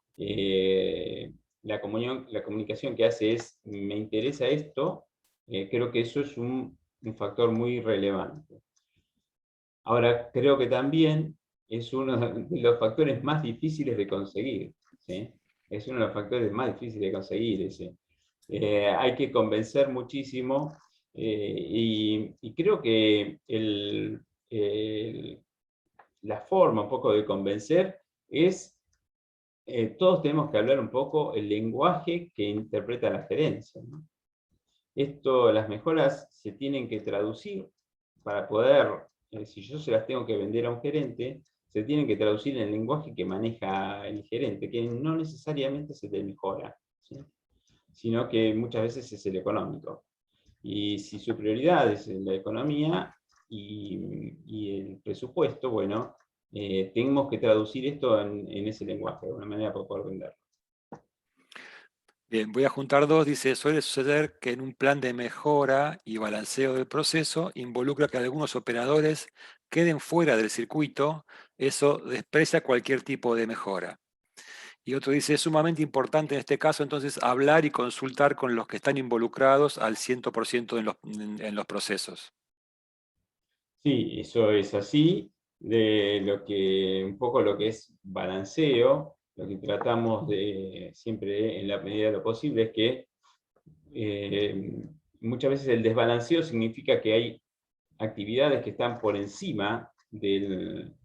la comunicación que hace es, me interesa esto, creo que eso es un factor muy relevante. Ahora, creo que también es uno de los factores más difíciles de conseguir, ¿sí? Es uno de los factores más difíciles de conseguir ese. Hay que convencer muchísimo y creo que la forma un poco de convencer es, todos tenemos que hablar un poco el lenguaje que interpreta la gerencia, ¿no? Las mejoras se tienen que traducir para poder si yo se las tengo que vender a un gerente, se tienen que traducir en el lenguaje que maneja el gerente, que no necesariamente es el de mejora, ¿sí? Sino que muchas veces es el económico. Y si su prioridad es la economía y el presupuesto, bueno, tenemos que traducir esto en ese lenguaje, de una manera para poder venderlo. Bien, voy a juntar dos. Dice, suele suceder que en un plan de mejora y balanceo del proceso involucra que algunos operadores queden fuera del circuito. Eso desprecia cualquier tipo de mejora. Y otro dice, es sumamente importante en este caso entonces hablar y consultar con los que están involucrados al 100% en los procesos. Sí, eso es así. Un poco lo que es balanceo, lo que tratamos de siempre, en la medida de lo posible, es que muchas veces el desbalanceo significa que hay actividades que están por encima del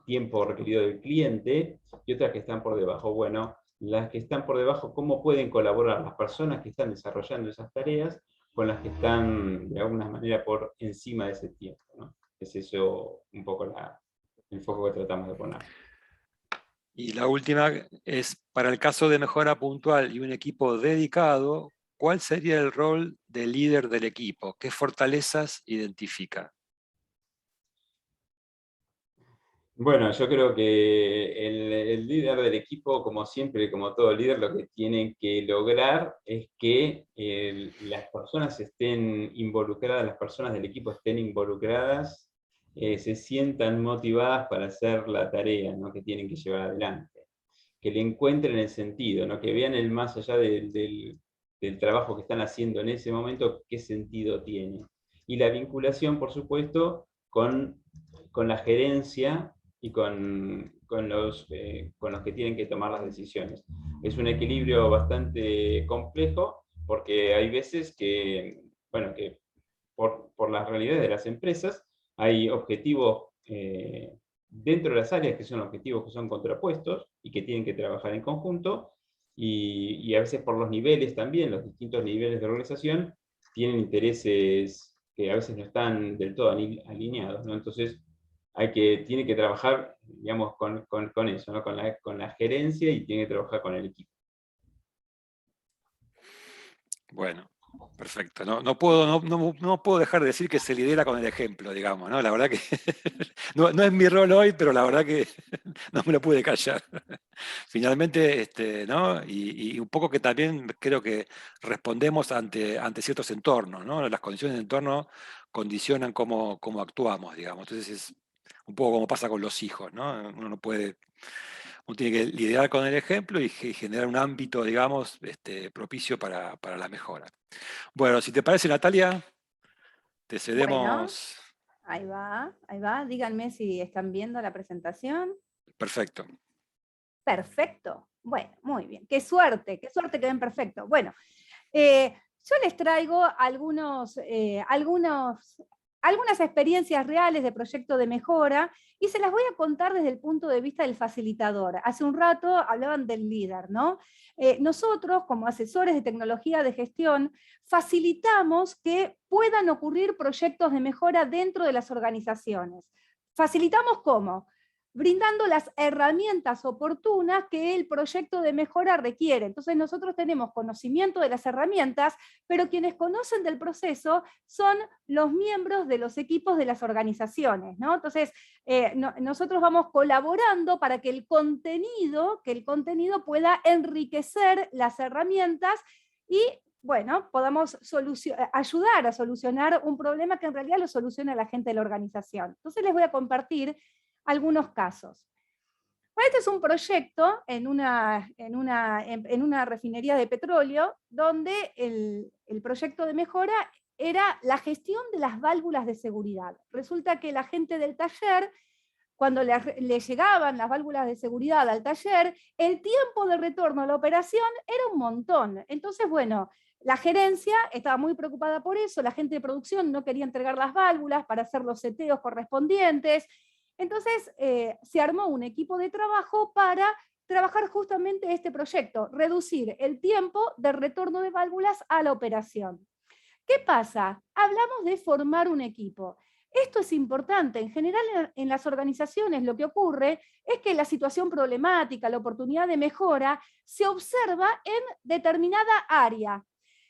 tiempo requerido del cliente y otras que están por debajo. Bueno, las que están por debajo, ¿cómo pueden colaborar las personas que están desarrollando esas tareas con las que están de alguna manera por encima de ese tiempo, ¿no? Es eso un poco el foco que tratamos de poner. Y la última es, para el caso de mejora puntual y un equipo dedicado, ¿cuál sería el rol del líder del equipo? ¿Qué fortalezas identifica? Bueno, yo creo que el líder del equipo, como siempre, como todo líder, lo que tiene que lograr es que las personas estén involucradas, las personas del equipo estén involucradas, se sientan motivadas para hacer la tarea, ¿no?, que tienen que llevar adelante. Que le encuentren el sentido, ¿no?, que vean el más allá del trabajo que están haciendo en ese momento, qué sentido tiene. Y la vinculación, por supuesto, con la gerencia y con los que tienen que tomar las decisiones. Es un equilibrio bastante complejo, porque hay veces que, bueno, que por las realidades de las empresas, hay objetivos dentro de las áreas que son objetivos que son contrapuestos y que tienen que trabajar en conjunto, y a veces por los niveles también, los distintos niveles de organización, tienen intereses que a veces no están del todo alineados, ¿no? Entonces, tiene que trabajar, digamos, con eso, ¿no?, con la gerencia, y tiene que trabajar con el equipo. Bueno, perfecto. No puedo dejar de decir que se lidera con el ejemplo, digamos, ¿no? La verdad que no es mi rol hoy, pero la verdad que no me lo pude callar. Finalmente, ¿no? Y un poco que también creo que respondemos ante ciertos entornos, ¿no? Las condiciones del entorno condicionan cómo actuamos, digamos. Entonces es un poco como pasa con los hijos, ¿no? Uno tiene que lidiar con el ejemplo y generar un ámbito, digamos, propicio para la mejora. Bueno, si te parece, Natalia, te Bueno, cedemos. ahí va, ahí va. Díganme si están viendo la presentación. Perfecto. Perfecto. Bueno, muy bien. Qué suerte que ven perfecto. Bueno, yo les traigo algunas experiencias reales de proyecto de mejora y se las voy a contar desde el punto de vista del facilitador. Hace un rato hablaban del líder, ¿no? Nosotros, como asesores de tecnología de gestión, facilitamos que puedan ocurrir proyectos de mejora dentro de las organizaciones. ¿Facilitamos cómo? Brindando las herramientas oportunas que el proyecto de mejora requiere. Entonces nosotros tenemos conocimiento de las herramientas, pero quienes conocen del proceso son los miembros de los equipos de las organizaciones, ¿no? Entonces nosotros vamos colaborando para que el contenido pueda enriquecer las herramientas y, bueno, podamos ayudar a solucionar un problema que en realidad lo soluciona la gente de la organización. Entonces les voy a compartir algunos casos. Bueno, este es un proyecto en una refinería de petróleo donde el proyecto de mejora era la gestión de las válvulas de seguridad. Resulta que la gente del taller, cuando le llegaban las válvulas de seguridad al taller, el tiempo de retorno a la operación era un montón. Entonces, bueno, la gerencia estaba muy preocupada por eso, la gente de producción no quería entregar las válvulas para hacer los seteos correspondientes. Entonces se armó un equipo de trabajo para trabajar justamente este proyecto, reducir el tiempo de retorno de válvulas a la operación. ¿Qué pasa? Hablamos de formar un equipo. Esto es importante. En general en las organizaciones lo que ocurre es que la situación problemática, la oportunidad de mejora, se observa en determinada área.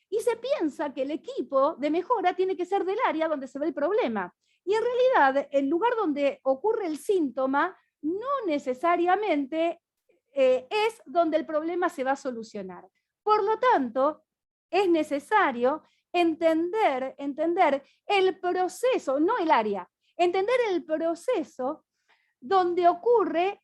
Y se piensa que el equipo de mejora tiene que ser del área donde se ve el problema. Y en realidad, el lugar donde ocurre el síntoma no necesariamente es donde el problema se va a solucionar. Por lo tanto, es necesario entender el proceso, no el área, entender el proceso donde ocurre,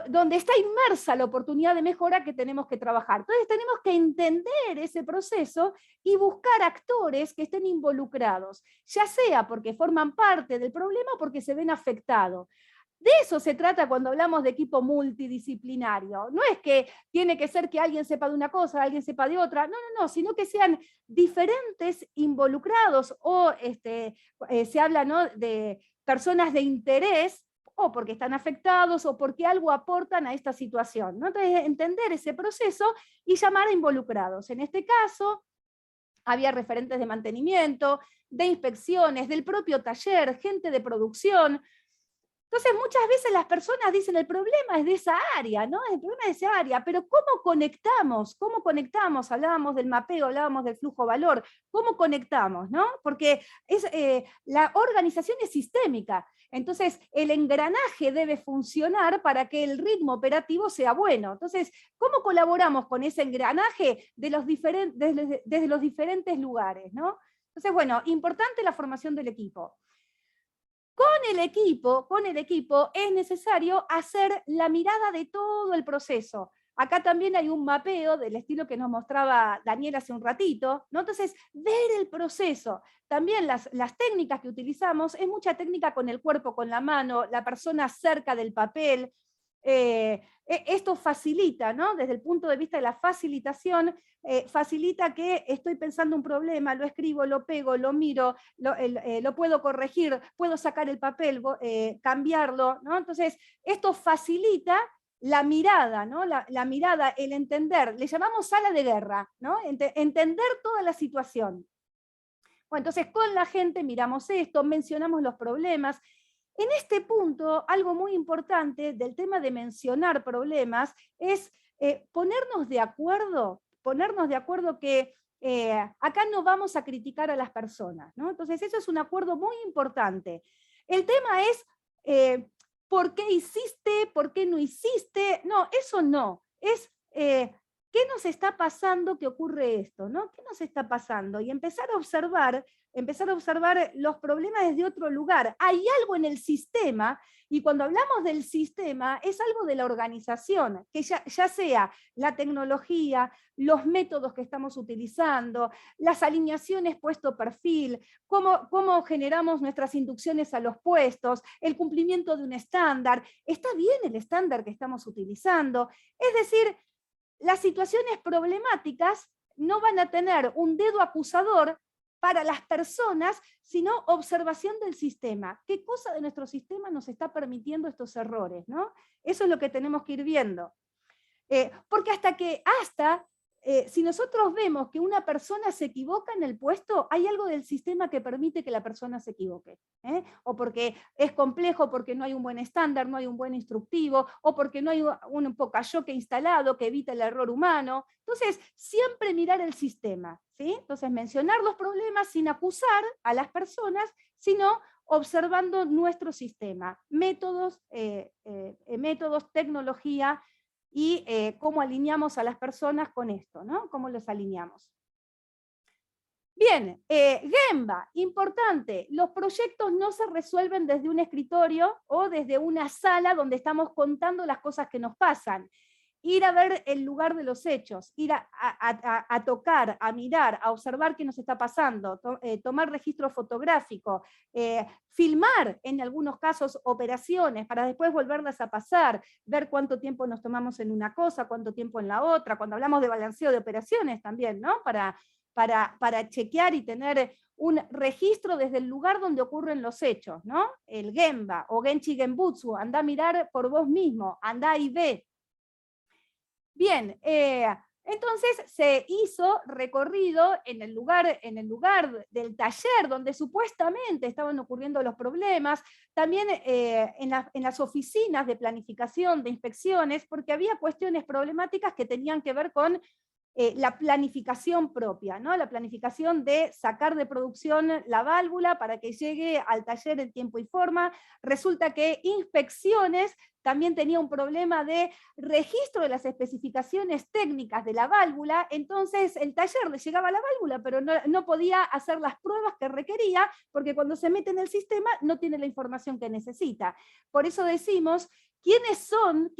donde está inmersa la oportunidad de mejora que tenemos que trabajar. Entonces tenemos que entender ese proceso y buscar actores que estén involucrados, ya sea porque forman parte del problema o porque se ven afectados. De eso se trata cuando hablamos de equipo multidisciplinario. No es que tiene que ser que alguien sepa de una cosa, alguien sepa de otra, no, sino que sean diferentes involucrados, o se habla, ¿no?, de personas de interés, o porque están afectados, o porque algo aportan a esta situación, ¿no? Entonces, entender ese proceso y llamar a involucrados. En este caso, había referentes de mantenimiento, de inspecciones, del propio taller, gente de producción. Entonces, muchas veces las personas dicen, el problema es de esa área, ¿no? El problema es de esa área, pero ¿cómo conectamos? ¿Cómo conectamos? Hablábamos del mapeo, hablábamos del flujo-valor. ¿Cómo conectamos, no? Porque la organización es sistémica. Entonces, el engranaje debe funcionar para que el ritmo operativo sea bueno. Entonces, ¿cómo colaboramos con ese engranaje desde los diferentes lugares, ¿no? Entonces, bueno, importante la formación del equipo. Con el equipo es necesario hacer la mirada de todo el proceso. Acá también hay un mapeo del estilo que nos mostraba Daniel hace un ratito, ¿no? Entonces, ver el proceso. También las técnicas que utilizamos, es mucha técnica con el cuerpo, con la mano, la persona cerca del papel. Esto facilita, ¿no? Desde el punto de vista de la facilitación, facilita que estoy pensando un problema, lo escribo, lo pego, lo miro, lo puedo corregir, puedo sacar el papel, cambiarlo, ¿no? Entonces, esto facilita la mirada, ¿no? La mirada, el entender, le llamamos sala de guerra, ¿no? Entender toda la situación. Bueno, entonces con la gente miramos esto, mencionamos los problemas. En este punto, algo muy importante del tema de mencionar problemas es ponernos de acuerdo que acá no vamos a criticar a las personas, ¿no? Entonces eso es un acuerdo muy importante. El tema es ¿por qué hiciste? ¿Por qué no hiciste? No, eso no. Es ¿qué nos está pasando que ocurre esto, ¿no? ¿Qué nos está pasando? Y empezar a observar los problemas desde otro lugar. Hay algo en el sistema, y cuando hablamos del sistema, es algo de la organización, que ya sea la tecnología, los métodos que estamos utilizando, las alineaciones puesto-perfil, cómo generamos nuestras inducciones a los puestos, el cumplimiento de un estándar. ¿Está bien el estándar que estamos utilizando? Es decir, las situaciones problemáticas no van a tener un dedo acusador para las personas, sino observación del sistema. ¿Qué cosa de nuestro sistema nos está permitiendo estos errores, ¿no? Eso es lo que tenemos que ir viendo. Porque si nosotros vemos que una persona se equivoca en el puesto, hay algo del sistema que permite que la persona se equivoque. O porque es complejo, porque no hay un buen estándar, no hay un buen instructivo, o porque no hay un pocayoke instalado que evita el error humano. Entonces, siempre mirar el sistema, ¿sí? Entonces, mencionar los problemas sin acusar a las personas, sino observando nuestro sistema, métodos, tecnología, y cómo alineamos a las personas con esto, ¿no? ¿Cómo los alineamos? Bien, Gemba, importante, los proyectos no se resuelven desde un escritorio o desde una sala donde estamos contando las cosas que nos pasan. Ir a ver el lugar de los hechos, ir a tocar, a mirar, a observar qué nos está pasando, tomar registro fotográfico, filmar en algunos casos operaciones para después volverlas a pasar, ver cuánto tiempo nos tomamos en una cosa, cuánto tiempo en la otra, cuando hablamos de balanceo de operaciones también, ¿no? Para chequear y tener un registro desde el lugar donde ocurren los hechos, ¿no? El Gemba o Genchi Genbutsu, anda a mirar por vos mismo, anda y ve. Bien, Entonces se hizo recorrido en el lugar del taller donde supuestamente estaban ocurriendo los problemas, también en las oficinas de planificación, de inspecciones, porque había cuestiones problemáticas que tenían que ver con la planificación propia, ¿no? La planificación de sacar de producción la válvula para que llegue al taller en tiempo y forma. Resulta que inspecciones también tenía un problema de registro de las especificaciones técnicas de la válvula, entonces el taller le llegaba la válvula, pero no podía hacer las pruebas que requería, porque cuando se mete en el sistema no tiene la información que necesita. Por eso decimos, ¿quiénes son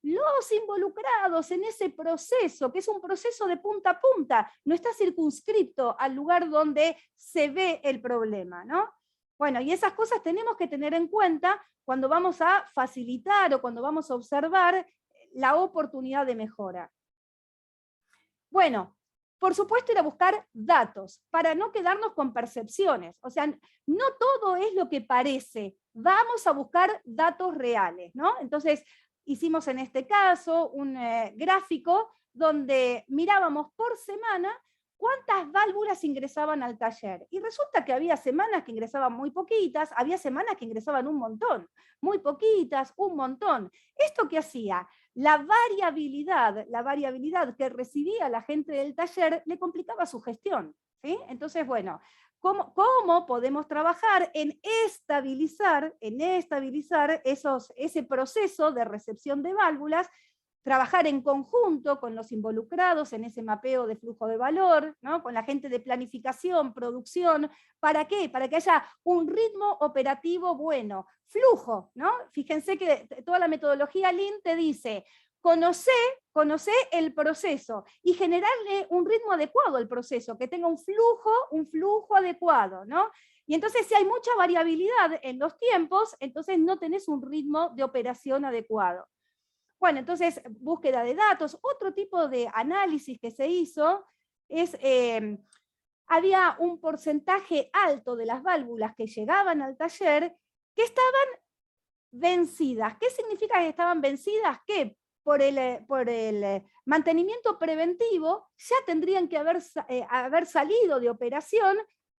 los involucrados en ese proceso, que es un proceso de punta a punta? No está circunscripto al lugar donde se ve el problema, ¿no? Bueno, y esas cosas tenemos que tener en cuenta cuando vamos a facilitar o cuando vamos a observar la oportunidad de mejora. Bueno, por supuesto ir a buscar datos, para no quedarnos con percepciones. O sea, no todo es lo que parece. Vamos a buscar datos reales, ¿no? Entonces, hicimos en este caso un gráfico donde mirábamos por semana cuántas válvulas ingresaban al taller. Y resulta que había semanas que ingresaban muy poquitas, había semanas que ingresaban un montón, muy poquitas, un montón. ¿Esto qué hacía? La variabilidad que recibía la gente del taller le complicaba su gestión, ¿sí? Entonces, bueno, ¿cómo podemos trabajar en estabilizar ese proceso de recepción de válvulas? Trabajar en conjunto con los involucrados en ese mapeo de flujo de valor, ¿no? Con la gente de planificación, producción. ¿Para qué? Para que haya un ritmo operativo bueno. Flujo, ¿no? Fíjense que toda la metodología Lean te dice, conoce el proceso y generarle un ritmo adecuado al proceso, que tenga un flujo adecuado, ¿no? Y entonces si hay mucha variabilidad en los tiempos, entonces no tenés un ritmo de operación adecuado. Bueno, entonces, búsqueda de datos. Otro tipo de análisis que se hizo es, había un porcentaje alto de las válvulas que llegaban al taller que estaban vencidas. ¿Qué significa que estaban vencidas? Que por el mantenimiento preventivo ya tendrían que haber salido de operación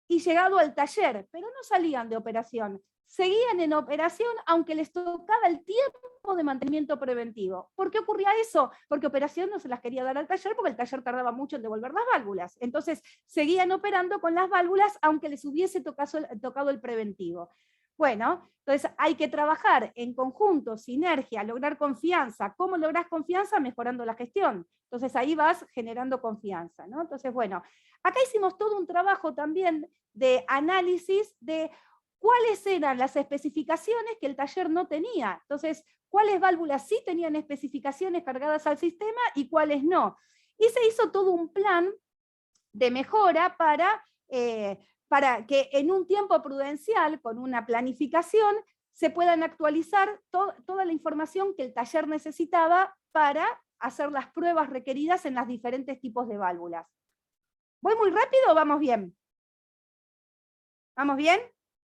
y llegado al taller, pero no salían de operación. Seguían en operación aunque les tocaba el tiempo de mantenimiento preventivo. ¿Por qué ocurría eso? Porque operación no se las quería dar al taller porque el taller tardaba mucho en devolver las válvulas. Entonces seguían operando con las válvulas aunque les hubiese tocado el preventivo. Bueno, entonces hay que trabajar en conjunto, sinergia, lograr confianza. ¿Cómo logras confianza? Mejorando la gestión. Entonces ahí vas generando confianza, ¿no? Entonces, bueno, acá hicimos todo un trabajo también de análisis de cuáles eran las especificaciones que el taller no tenía. Entonces, cuáles válvulas sí tenían especificaciones cargadas al sistema y cuáles no. Y se hizo todo un plan de mejora para que en un tiempo prudencial, con una planificación, se puedan actualizar toda la información que el taller necesitaba para hacer las pruebas requeridas en los diferentes tipos de válvulas. ¿Voy muy rápido o vamos bien? ¿Vamos bien?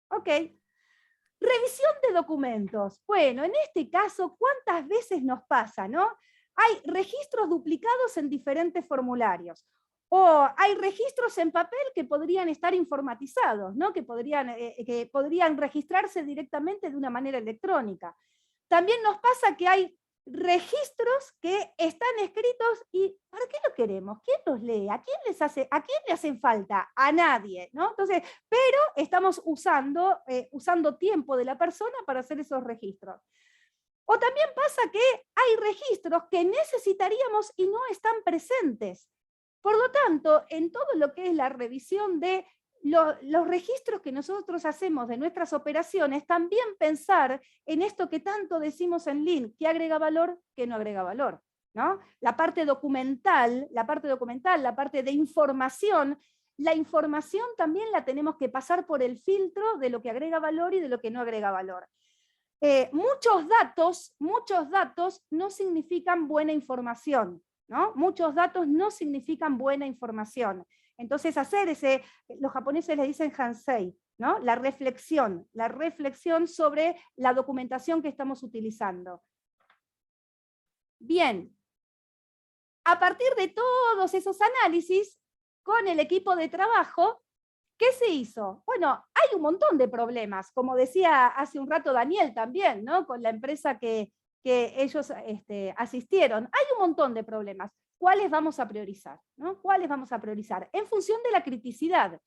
Ok. Revisión de documentos. Bueno, en este caso, ¿cuántas veces nos pasa, no? Hay registros duplicados en diferentes formularios. O hay registros en papel que podrían estar informatizados, ¿no? que podrían registrarse directamente de una manera electrónica. También nos pasa que hay registros que están escritos y ¿para qué lo queremos? ¿Quién los lee? ¿A quién le hacen falta? A nadie, ¿no? Entonces, pero estamos usando tiempo de la persona para hacer esos registros. O también pasa que hay registros que necesitaríamos y no están presentes. Por lo tanto, en todo lo que es la revisión de los registros que nosotros hacemos de nuestras operaciones, también pensar en esto que tanto decimos en Lean, qué agrega valor, qué no agrega valor, ¿no? La parte documental, la parte de información, la información también la tenemos que pasar por el filtro de lo que agrega valor y de lo que no agrega valor. Muchos datos no significan buena información, ¿no? Muchos datos no significan buena información. Entonces los japoneses le dicen hansei, ¿no? La reflexión sobre la documentación que estamos utilizando. Bien, a partir de todos esos análisis, con el equipo de trabajo, ¿qué se hizo? Bueno, hay un montón de problemas, como decía hace un rato Daniel también, ¿no? Con la empresa que ellos asistieron. Hay un montón de problemas. ¿Cuáles vamos a priorizar? ¿No? ¿Cuáles vamos a priorizar? En función de la criticidad.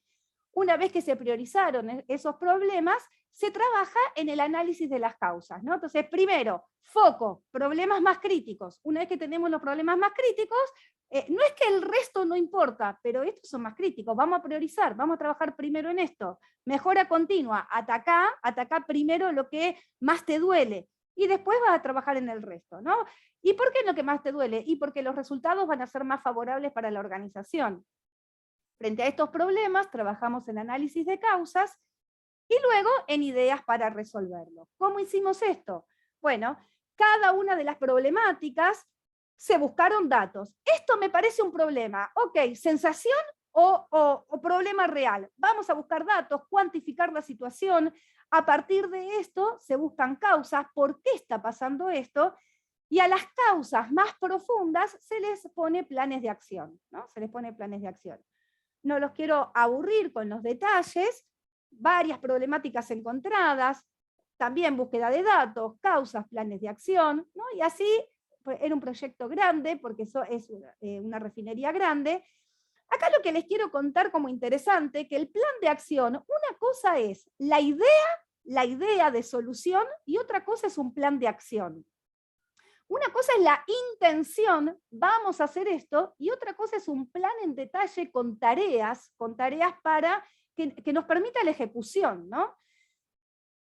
Una vez que se priorizaron esos problemas, se trabaja en el análisis de las causas, ¿no? Entonces, primero, foco, problemas más críticos. Una vez que tenemos los problemas más críticos, no es que el resto no importa, pero estos son más críticos. Vamos a priorizar, vamos a trabajar primero en esto. Mejora continua, atacá primero lo que más te duele, y después vas a trabajar en el resto, ¿no? ¿Y por qué es lo que más te duele? Y porque los resultados van a ser más favorables para la organización. Frente a estos problemas, trabajamos en análisis de causas y luego en ideas para resolverlo. ¿Cómo hicimos esto? Bueno, cada una de las problemáticas se buscaron datos. Esto me parece un problema. Ok, sensación o problema real. Vamos a buscar datos, cuantificar la situación. A partir de esto se buscan causas, por qué está pasando esto, y a las causas más profundas se les pone planes de acción, ¿no? Se les pone planes de acción. No los quiero aburrir con los detalles, varias problemáticas encontradas, también búsqueda de datos, causas, planes de acción, ¿no? Y así pues, era un proyecto grande, porque eso es una refinería grande. Acá lo que les quiero contar como interesante, que el plan de acción, una cosa es la idea de solución, y otra cosa es un plan de acción. Una cosa es la intención, vamos a hacer esto, y otra cosa es un plan en detalle con tareas para que nos permita la ejecución, ¿no?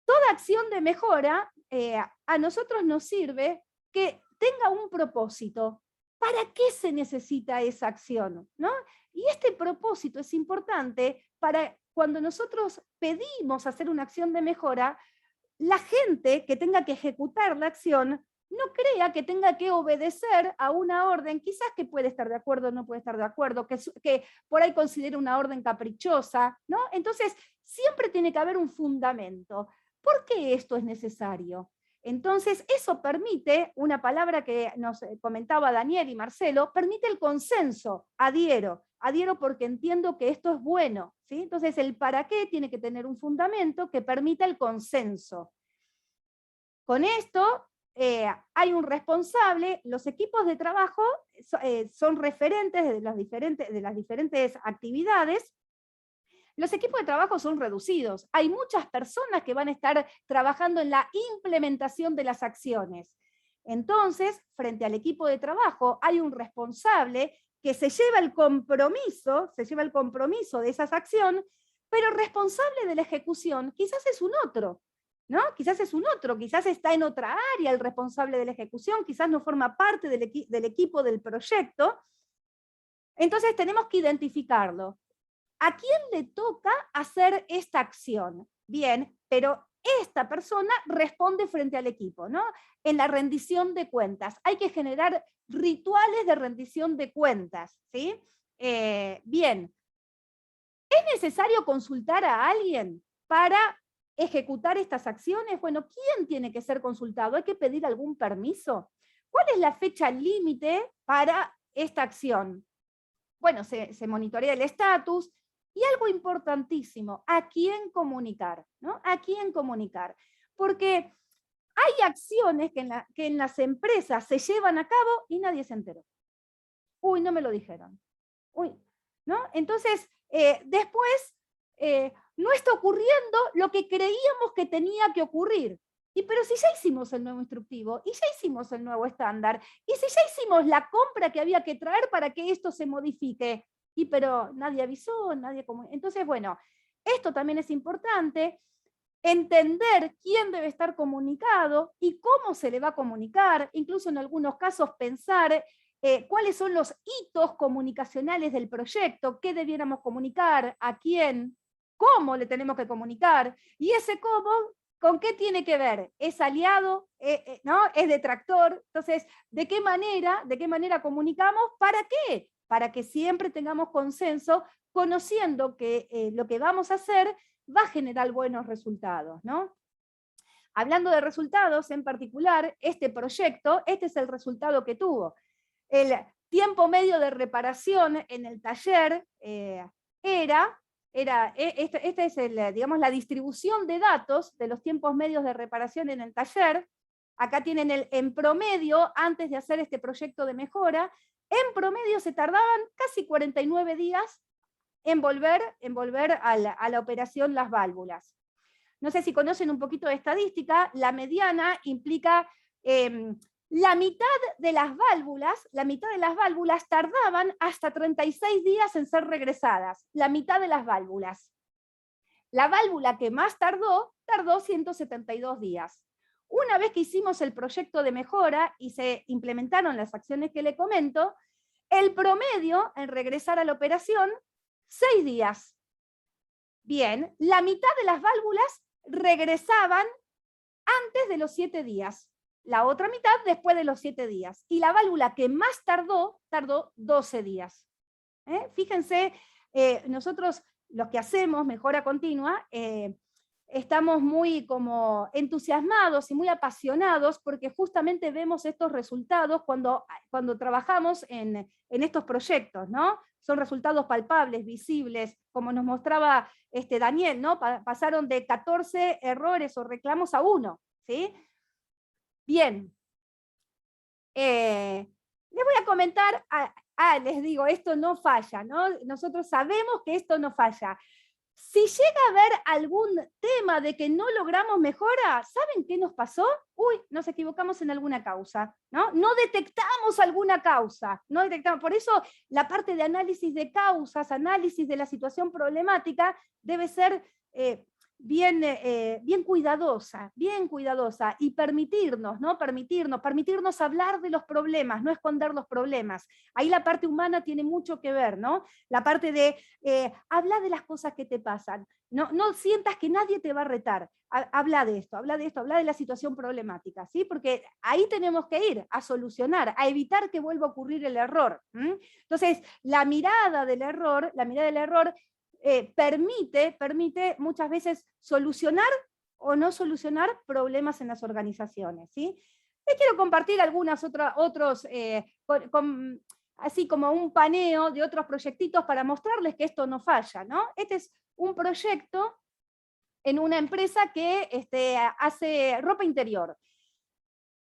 Toda acción de mejora a nosotros nos sirve que tenga un propósito. ¿Para qué se necesita esa acción? ¿No? Y este propósito es importante para cuando nosotros pedimos hacer una acción de mejora, la gente que tenga que ejecutar la acción no crea que tenga que obedecer a una orden, quizás que puede estar de acuerdo o no puede estar de acuerdo, que por ahí considere una orden caprichosa, ¿no? Entonces, siempre tiene que haber un fundamento. ¿Por qué esto es necesario? Entonces, eso permite, una palabra que nos comentaba Daniel y Marcelo, permite el consenso, adhiero porque entiendo que esto es bueno, ¿sí? Entonces, el para qué tiene que tener un fundamento que permita el consenso. Con esto, hay un responsable, los equipos de trabajo son referentes de las diferentes actividades. Los equipos de trabajo son reducidos. Hay muchas personas que van a estar trabajando en la implementación de las acciones. Entonces, frente al equipo de trabajo, hay un responsable que se lleva el compromiso de esas acciones, pero el responsable de la ejecución quizás es un otro, ¿no? Quizás está en otra área el responsable de la ejecución, quizás no forma parte del equipo del proyecto. Entonces tenemos que identificarlo. ¿A quién le toca hacer esta acción? Bien, pero esta persona responde frente al equipo, ¿no? En la rendición de cuentas. Hay que generar rituales de rendición de cuentas, ¿sí? Bien. ¿Es necesario consultar a alguien para ejecutar estas acciones? Bueno, ¿quién tiene que ser consultado? ¿Hay que pedir algún permiso? ¿Cuál es la fecha límite para esta acción? Bueno, se monitorea el estatus. Y algo importantísimo, ¿a quién comunicar? ¿No? ¿A quién comunicar? Porque hay acciones que en las empresas se llevan a cabo y nadie se enteró. Uy, no me lo dijeron. Uy, ¿no? Entonces, después no está ocurriendo lo que creíamos que tenía que ocurrir. Pero si ya hicimos el nuevo instructivo, y ya hicimos el nuevo estándar, y si ya hicimos la compra que había que traer para que esto se modifique, pero nadie avisó, entonces, bueno, esto también es importante, entender quién debe estar comunicado y cómo se le va a comunicar, incluso en algunos casos pensar cuáles son los hitos comunicacionales del proyecto, qué debiéramos comunicar, a quién, cómo le tenemos que comunicar, y ese cómo, ¿con qué tiene que ver? ¿Es aliado? ¿No? ¿Es detractor? Entonces, ¿de qué manera comunicamos? ¿Para qué? Para que siempre tengamos consenso, conociendo que lo que vamos a hacer va a generar buenos resultados, ¿no? Hablando de resultados, en particular, este proyecto, este es el resultado que tuvo. tiempo medio de reparación en el taller esta es digamos, la distribución de datos de los tiempos medios de reparación en el taller. Acá tienen en promedio, antes de hacer este proyecto de mejora, en promedio se tardaban casi 49 días en volver a la operación las válvulas. No sé si conocen un poquito de estadística, la mediana implica la mitad de las válvulas tardaban hasta 36 días en ser regresadas, la mitad de las válvulas. La válvula que más tardó 172 días. Una vez que hicimos el proyecto de mejora y se implementaron las acciones que le comento, el promedio en regresar a la operación, 6 días. Bien, la mitad de las válvulas regresaban antes de los 7 días. La otra mitad después de los 7 días. Y la válvula que más tardó 12 días. Fíjense, nosotros los que hacemos mejora continua, estamos muy como entusiasmados y muy apasionados porque justamente vemos estos resultados cuando trabajamos en estos proyectos, ¿no? Son resultados palpables, visibles, como nos mostraba Daniel, ¿no? Pasaron de 14 errores o reclamos a 1, ¿sí? Bien. Les voy a comentar, les digo, esto no falla, ¿no? Nosotros sabemos que esto no falla. Si llega a haber algún tema de que no logramos mejora, ¿saben qué nos pasó? Uy, nos equivocamos en alguna causa, ¿no? No detectamos alguna causa, no detectamos. Por eso la parte de análisis de causas, análisis de la situación problemática, debe ser bien cuidadosa, y permitirnos hablar de los problemas, no esconder los problemas. Ahí la parte humana tiene mucho que ver, ¿no? La parte de hablar de las cosas que te pasan, no sientas que nadie te va a retar, habla de esto, habla de la situación problemática, ¿sí? Porque ahí tenemos que ir a solucionar, a evitar que vuelva a ocurrir el error. Entonces, la mirada del error permite muchas veces solucionar o no solucionar problemas en las organizaciones, ¿sí? Les quiero compartir algunas otros, así como un paneo de otros proyectitos para mostrarles que esto no falla, ¿no? Este es un proyecto en una empresa que hace ropa interior.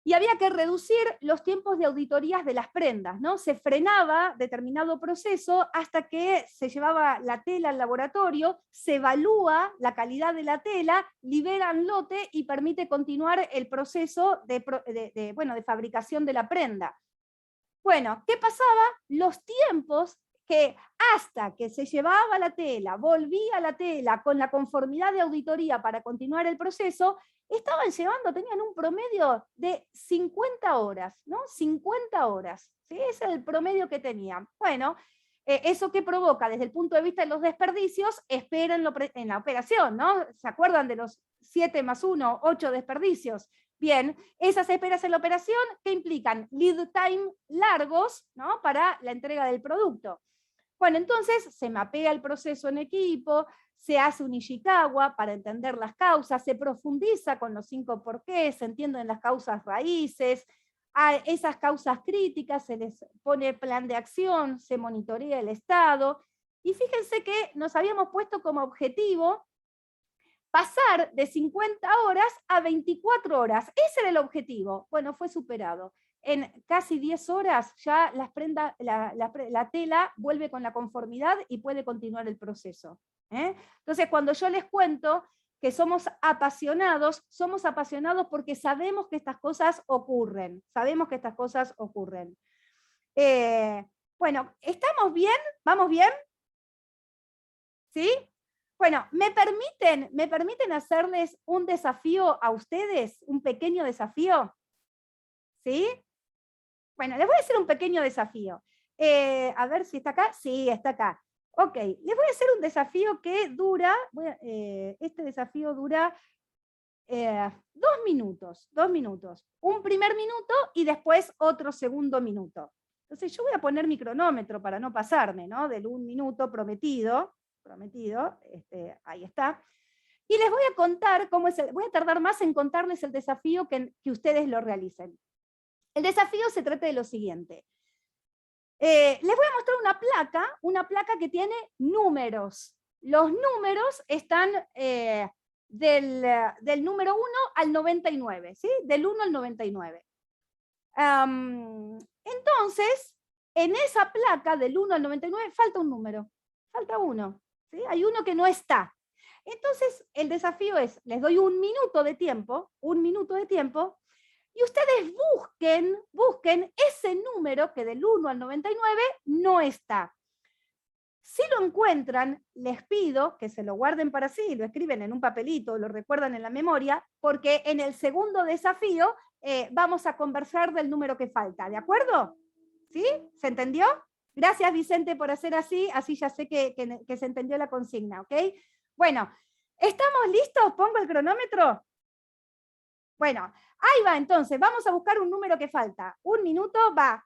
Y había que reducir los tiempos de auditorías de las prendas, ¿no? Se frenaba determinado proceso hasta que se llevaba la tela al laboratorio, se evalúa la calidad de la tela, liberan lote y permite continuar el proceso de fabricación de la prenda. Bueno, ¿qué pasaba? Los tiempos que hasta que se llevaba la tela, volvía la tela con la conformidad de auditoría para continuar el proceso, tenían un promedio de 50 horas, ¿no? 50 horas, ¿sí? Ese es el promedio que tenían. Bueno, ¿eso qué provoca? Desde el punto de vista de los desperdicios, espera en la operación, ¿no? ¿Se acuerdan de los 7 más 1, 8 desperdicios? Bien, esas esperas en la operación, ¿qué implican? Lead time largos, ¿no? Para la entrega del producto. Bueno, entonces se mapea el proceso en equipo, se hace un Ishikawa para entender las causas, se profundiza con los 5 porqués, se entienden las causas raíces, a esas causas críticas se les pone plan de acción, se monitorea el estado, y fíjense que nos habíamos puesto como objetivo pasar de 50 horas a 24 horas. Ese era el objetivo. Bueno, fue superado. En casi 10 horas ya la tela vuelve con la conformidad y puede continuar el proceso. Entonces, cuando yo les cuento que somos apasionados porque sabemos que estas cosas ocurren. Bueno, ¿estamos bien? ¿Vamos bien? ¿Sí? Bueno, ¿me permiten hacerles un desafío a ustedes? ¿Un pequeño desafío? ¿Sí? Bueno, les voy a hacer un pequeño desafío. A ver si está acá. Sí, está acá. Ok, les voy a hacer un desafío que dura, este desafío dura 2 minutos. Un primer minuto y después otro segundo minuto. Entonces yo voy a poner mi cronómetro para no pasarme, ¿no? Del 1 minuto prometido, ahí está. Y les voy a contar cómo es voy a tardar más en contarles el desafío que ustedes lo realicen. El desafío se trata de lo siguiente. Les voy a mostrar una placa que tiene números. Los números están del número 1 al 99, ¿sí? Del 1 al 99. Entonces, en esa placa del 1 al 99 falta un número, falta uno, ¿sí? Hay uno que no está. Entonces, el desafío es, les doy un minuto de tiempo, y ustedes busquen ese número que del 1 al 99 no está. Si lo encuentran, les pido que se lo guarden para sí, lo escriben en un papelito, lo recuerdan en la memoria, porque en el segundo desafío vamos a conversar del número que falta, ¿de acuerdo? ¿Sí? ¿Se entendió? Gracias, Vicente, por hacer así ya sé que se entendió la consigna, ¿ok? Bueno, ¿estamos listos? ¿Pongo el cronómetro? Bueno, ahí va entonces, vamos a buscar un número que falta. Un minuto, va.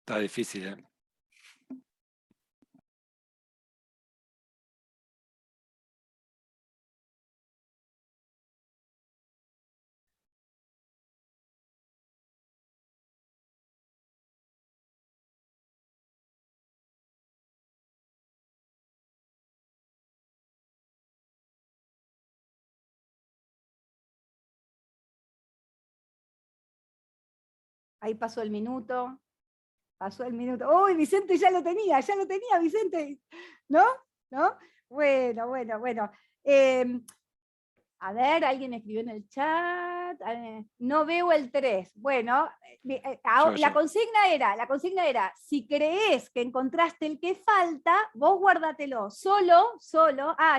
Está difícil, ¿eh? Ahí pasó el minuto. Pasó el minuto. ¡Uy, Vicente ya lo tenía, Vicente! ¿No? ¿No? Bueno. A ver, alguien escribió en el chat. No veo el 3. Bueno, la consigna era, si crees que encontraste el que falta, vos guárdatelo. Solo,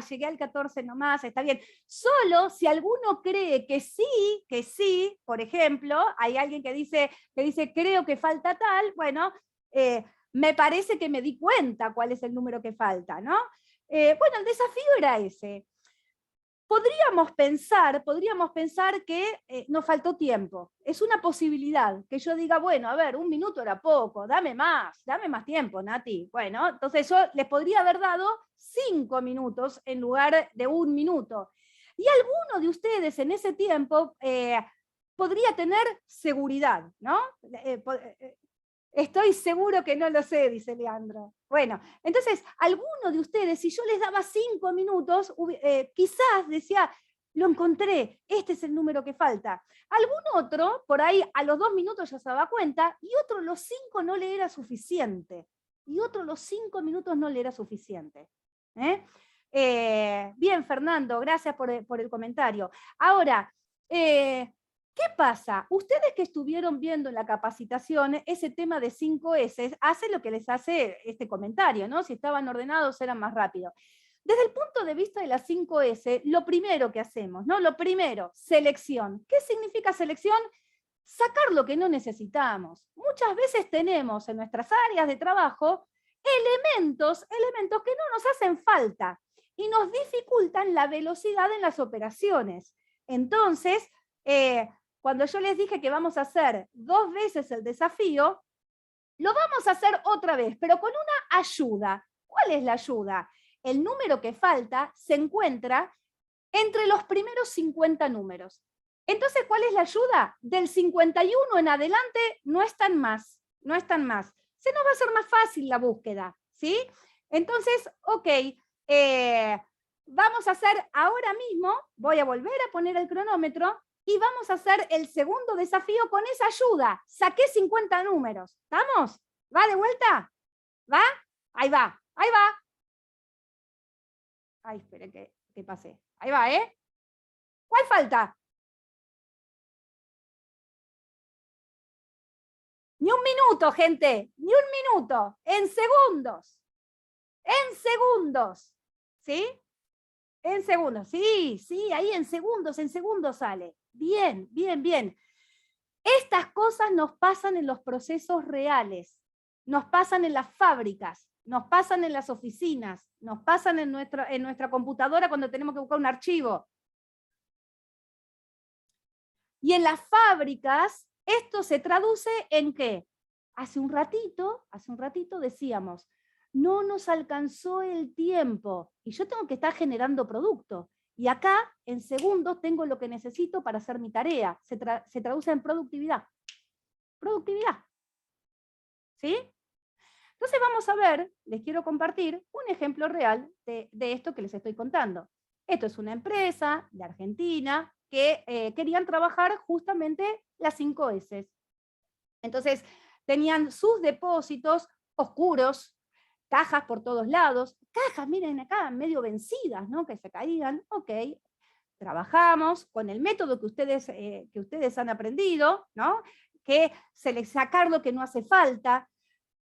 llegué al 14 nomás, está bien. Solo si alguno cree que sí, por ejemplo, hay alguien que dice creo que falta tal, bueno, me parece que me di cuenta cuál es el número que falta, ¿no? Bueno, el desafío era ese. Podríamos pensar que nos faltó tiempo. Es una posibilidad que yo diga, bueno, a ver, un minuto era poco, dame más tiempo, Nati. Bueno, entonces yo les podría haber dado 5 minutos en lugar de 1 minuto. Y alguno de ustedes en ese tiempo podría tener seguridad, ¿no? Estoy seguro que no lo sé, dice Leandro. Bueno, entonces, alguno de ustedes, si yo les daba 5 minutos, quizás decía, lo encontré, este es el número que falta. Algún otro, por ahí a los 2 minutos ya se daba cuenta, y otro los 5 no le era suficiente. Bien, Fernando, gracias por el comentario. Ahora, ¿qué pasa? Ustedes que estuvieron viendo en la capacitación ese tema de 5S, hace lo que les hace este comentario, ¿no? Si estaban ordenados eran más rápido. Desde el punto de vista de las 5S, lo primero que hacemos, ¿no? Lo primero, selección. ¿Qué significa selección? Sacar lo que no necesitamos. Muchas veces tenemos en nuestras áreas de trabajo elementos que no nos hacen falta y nos dificultan la velocidad en las operaciones. Entonces, cuando yo les dije que vamos a hacer 2 veces el desafío, lo vamos a hacer otra vez, pero con una ayuda. ¿Cuál es la ayuda? El número que falta se encuentra entre los primeros 50 números. Entonces, ¿cuál es la ayuda? Del 51 en adelante no están más. Se nos va a hacer más fácil la búsqueda, ¿sí? Entonces, ok, vamos a hacer ahora mismo, voy a volver a poner el cronómetro, y vamos a hacer el segundo desafío con esa ayuda. Saqué 50 números. ¿Estamos? ¿Va de vuelta? ¿Va? Ahí va. Ay, espere que pasé. Ahí va, ¿eh? ¿Cuál falta? Ni un minuto, gente. Ni un minuto. En segundos. ¿Sí? En segundos. Sí, ahí en segundos sale. Bien. Estas cosas nos pasan en los procesos reales, nos pasan en las fábricas, nos pasan en las oficinas, nos pasan en nuestra computadora cuando tenemos que buscar un archivo. Y en las fábricas, esto se traduce en ¿qué? Hace un ratito decíamos, no nos alcanzó el tiempo, y yo tengo que estar generando producto. Y acá, en segundos, tengo lo que necesito para hacer mi tarea. Se traduce en productividad. Productividad. ¿Sí? Entonces vamos a ver, les quiero compartir un ejemplo real de esto que les estoy contando. Esto es una empresa de Argentina que querían trabajar justamente las 5 S. Entonces tenían sus depósitos oscuros, cajas por todos lados, cajas, miren acá, medio vencidas, ¿no? Que se caían, ok. Trabajamos con el método que ustedes han aprendido, ¿no? Que sacar lo que no hace falta.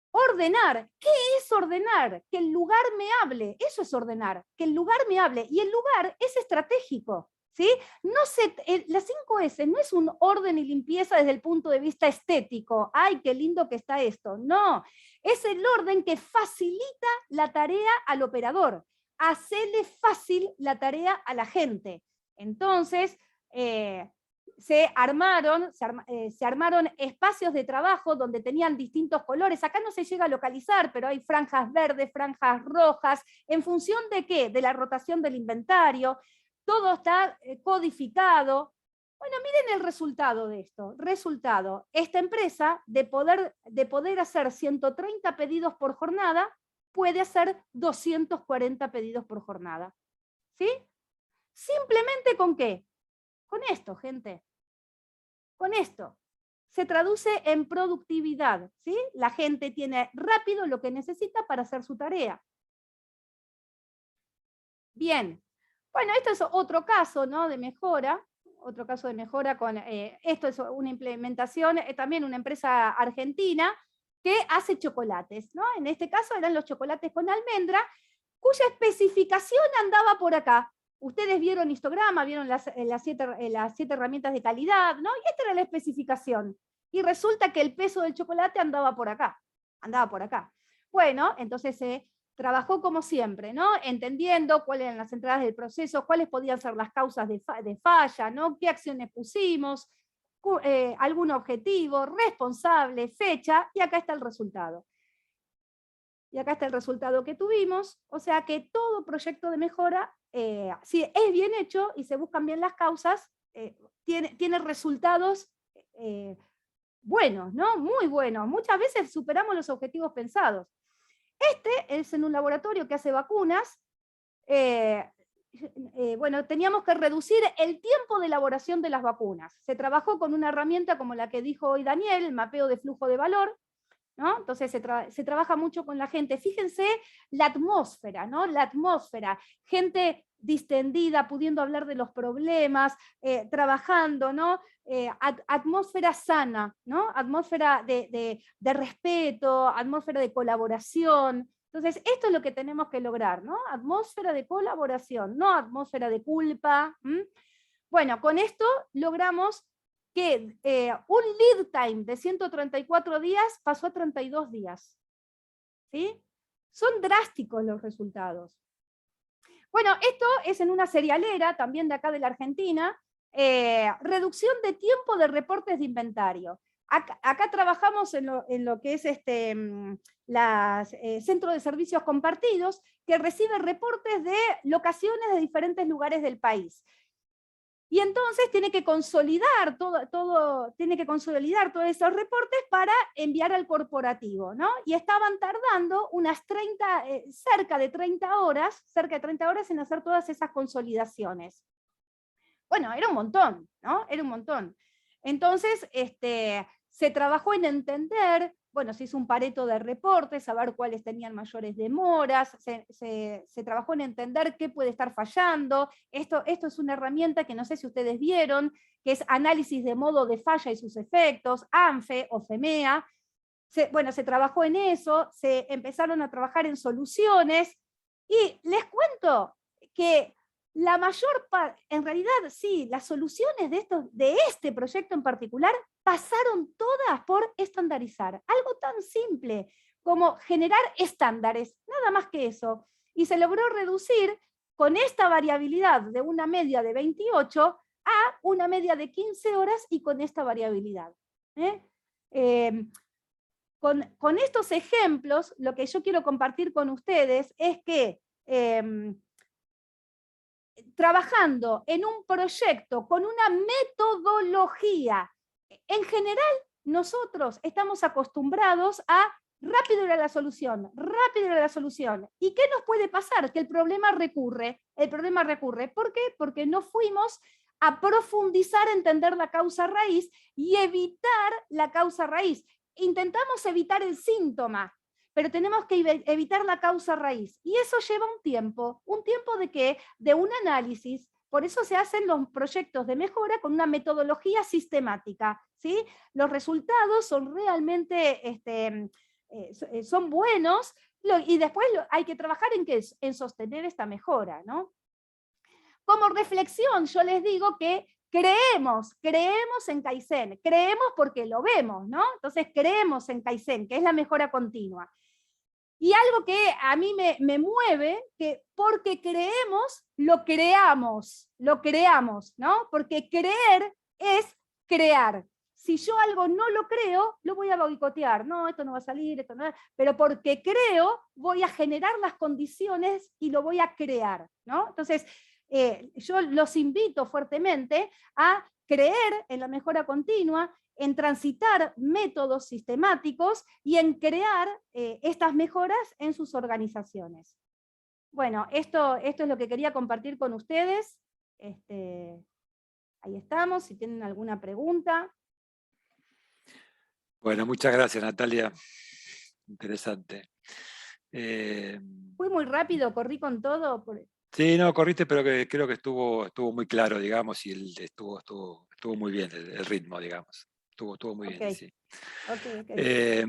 Ordenar. ¿Qué es ordenar? Que el lugar me hable. Eso es ordenar. Que el lugar me hable. Y el lugar es estratégico. ¿Sí? Las 5S no es un orden y limpieza desde el punto de vista estético. ¡Ay, qué lindo que está esto! No, es el orden que facilita la tarea al operador. Hacerle fácil la tarea a la gente. Entonces, se armaron espacios de trabajo donde tenían distintos colores. Acá no se llega a localizar, pero hay franjas verdes, franjas rojas, ¿en función de qué? De la rotación del inventario. Todo está codificado. Bueno, miren el resultado de esto. Resultado, esta empresa, de poder hacer 130 pedidos por jornada, puede hacer 240 pedidos por jornada. ¿Sí? ¿Simplemente con qué? Con esto, gente. Con esto. Se traduce en productividad. ¿Sí? La gente tiene rápido lo que necesita para hacer su tarea. Bien. Bueno, esto es otro caso, ¿no? De mejora. Otro caso de mejora con... esto es una implementación, también una empresa argentina que hace chocolates, ¿no? En este caso eran los chocolates con almendra, cuya especificación andaba por acá. Ustedes vieron histograma, vieron las 7 herramientas de calidad, ¿no? Y esta era la especificación. Y resulta que el peso del chocolate andaba por acá. Andaba por acá. Bueno, entonces se trabajó como siempre, ¿no? Entendiendo cuáles eran las entradas del proceso, cuáles podían ser las causas de falla, ¿no? Qué acciones pusimos, algún objetivo, responsable, fecha, y acá está el resultado. Y acá está el resultado que tuvimos, o sea que todo proyecto de mejora, si es bien hecho y se buscan bien las causas, tiene resultados buenos, ¿no? Muy buenos. Muchas veces superamos los objetivos pensados. Este es en un laboratorio que hace vacunas. Bueno, teníamos que reducir el tiempo de elaboración de las vacunas. Se trabajó con una herramienta como la que dijo hoy Daniel, el mapeo de flujo de valor, ¿no? Entonces se trabaja mucho con la gente. Fíjense la atmósfera, ¿no? La atmósfera, gente distendida, pudiendo hablar de los problemas, trabajando, ¿no? Atmósfera sana, ¿no? Atmósfera de respeto, atmósfera de colaboración. Entonces, esto es lo que tenemos que lograr, ¿no? Atmósfera de colaboración, no atmósfera de culpa. Bueno, con esto logramos que un lead time de 134 días pasó a 32 días. ¿Sí? Son drásticos los resultados. Bueno, esto es en una cerealera, también de acá de la Argentina, reducción de tiempo de reportes de inventario. Acá trabajamos en lo que es Centro de Servicios Compartidos, que recibe reportes de locaciones de diferentes lugares del país. Y entonces tiene que consolidar tiene que consolidar todos esos reportes para enviar al corporativo, ¿no? Y estaban tardando cerca de 30 horas en hacer todas esas consolidaciones. Bueno, era un montón, ¿no? Era un montón. Entonces, se trabajó en entender, bueno, se hizo un pareto de reportes, saber cuáles tenían mayores demoras, se trabajó en entender qué puede estar fallando. Esto es una herramienta que no sé si ustedes vieron, que es análisis de modo de falla y sus efectos, ANFE o FEMEA. Bueno, se trabajó en eso, se empezaron a trabajar en soluciones, y les cuento que la mayor parte, en realidad sí, las soluciones de este proyecto en particular pasaron todas por estandarizar. Algo tan simple como generar estándares, nada más que eso. Y se logró reducir con esta variabilidad de una media de 28 a una media de 15 horas y con esta variabilidad. Con estos ejemplos, lo que yo quiero compartir con ustedes es que trabajando en un proyecto con una metodología, en general nosotros estamos acostumbrados a rápido ir a la solución, rápido ir a la solución. ¿Y qué nos puede pasar? Que el problema recurre. El problema recurre. ¿Por qué? Porque no fuimos a profundizar, entender la causa raíz y evitar la causa raíz. Intentamos evitar el síntoma, pero tenemos que evitar la causa raíz. Y eso lleva un tiempo de qué? De un análisis. Por eso se hacen los proyectos de mejora con una metodología sistemática, ¿sí? Los resultados son realmente son buenos, y después hay que trabajar en qué? En sostener esta mejora, ¿no? Como reflexión, yo les digo que creemos en Kaizen, creemos porque lo vemos, ¿no? Entonces creemos en Kaizen, que es la mejora continua. Y algo que a mí me mueve, que porque creemos, lo creamos, ¿no? Porque creer es crear. Si yo algo no lo creo, lo voy a boicotear. No, esto no va a salir, esto no va a... Pero porque creo, voy a generar las condiciones y lo voy a crear, ¿no? Entonces, yo los invito fuertemente a creer en la mejora continua, en transitar métodos sistemáticos y en crear estas mejoras en sus organizaciones. Bueno, esto es lo que quería compartir con ustedes. Ahí estamos, si tienen alguna pregunta. Bueno, muchas gracias, Natalia. Interesante. Fui muy rápido, corrí con todo. Sí, no, corriste, pero que creo que estuvo muy claro, digamos, y estuvo muy bien el ritmo, digamos. Estuvo muy bien, sí. Okay.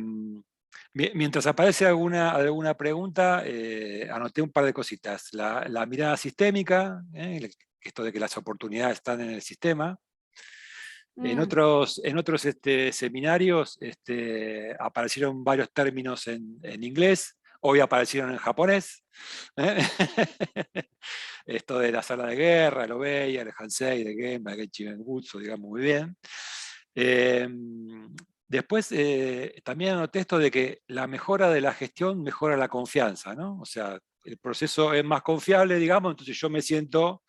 Mientras aparece alguna pregunta, anoté un par de cositas. La mirada sistémica, esto de que las oportunidades están en el sistema. En otros seminarios aparecieron varios términos en inglés, hoy aparecieron en japonés. Esto de la sala de guerra, el Obeya, el Hansei, el Genba, el Chibenbutsu, digamos, muy bien. Después también anoté esto de que la mejora de la gestión mejora la confianza, ¿no? O sea, el proceso es más confiable, digamos, entonces yo me siento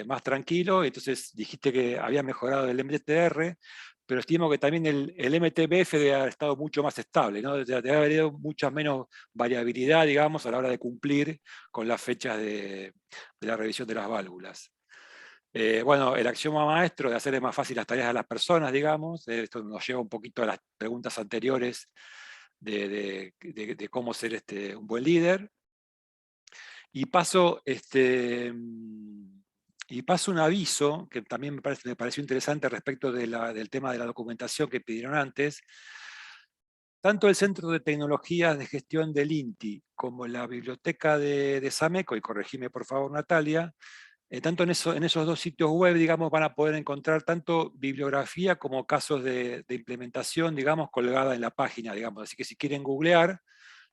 más tranquilo. Entonces dijiste que había mejorado el MTR, pero estimo que también el MTBF debe haber estado mucho más estable, ¿no? Debe haber habido mucha menos variabilidad, digamos, a la hora de cumplir con las fechas de la revisión de las válvulas. Bueno, el axioma maestro de hacerle más fácil las tareas a las personas, digamos, esto nos lleva un poquito a las preguntas anteriores de cómo ser un buen líder. Y paso un aviso que también me pareció interesante respecto del tema de la documentación que pidieron antes. Tanto el Centro de Tecnologías de Gestión del INTI como la Biblioteca de Sameco, y corregime por favor Natalia, tanto en esos dos sitios web, digamos, van a poder encontrar tanto bibliografía como casos de implementación, digamos, colgada en la página, digamos. Así que si quieren googlear,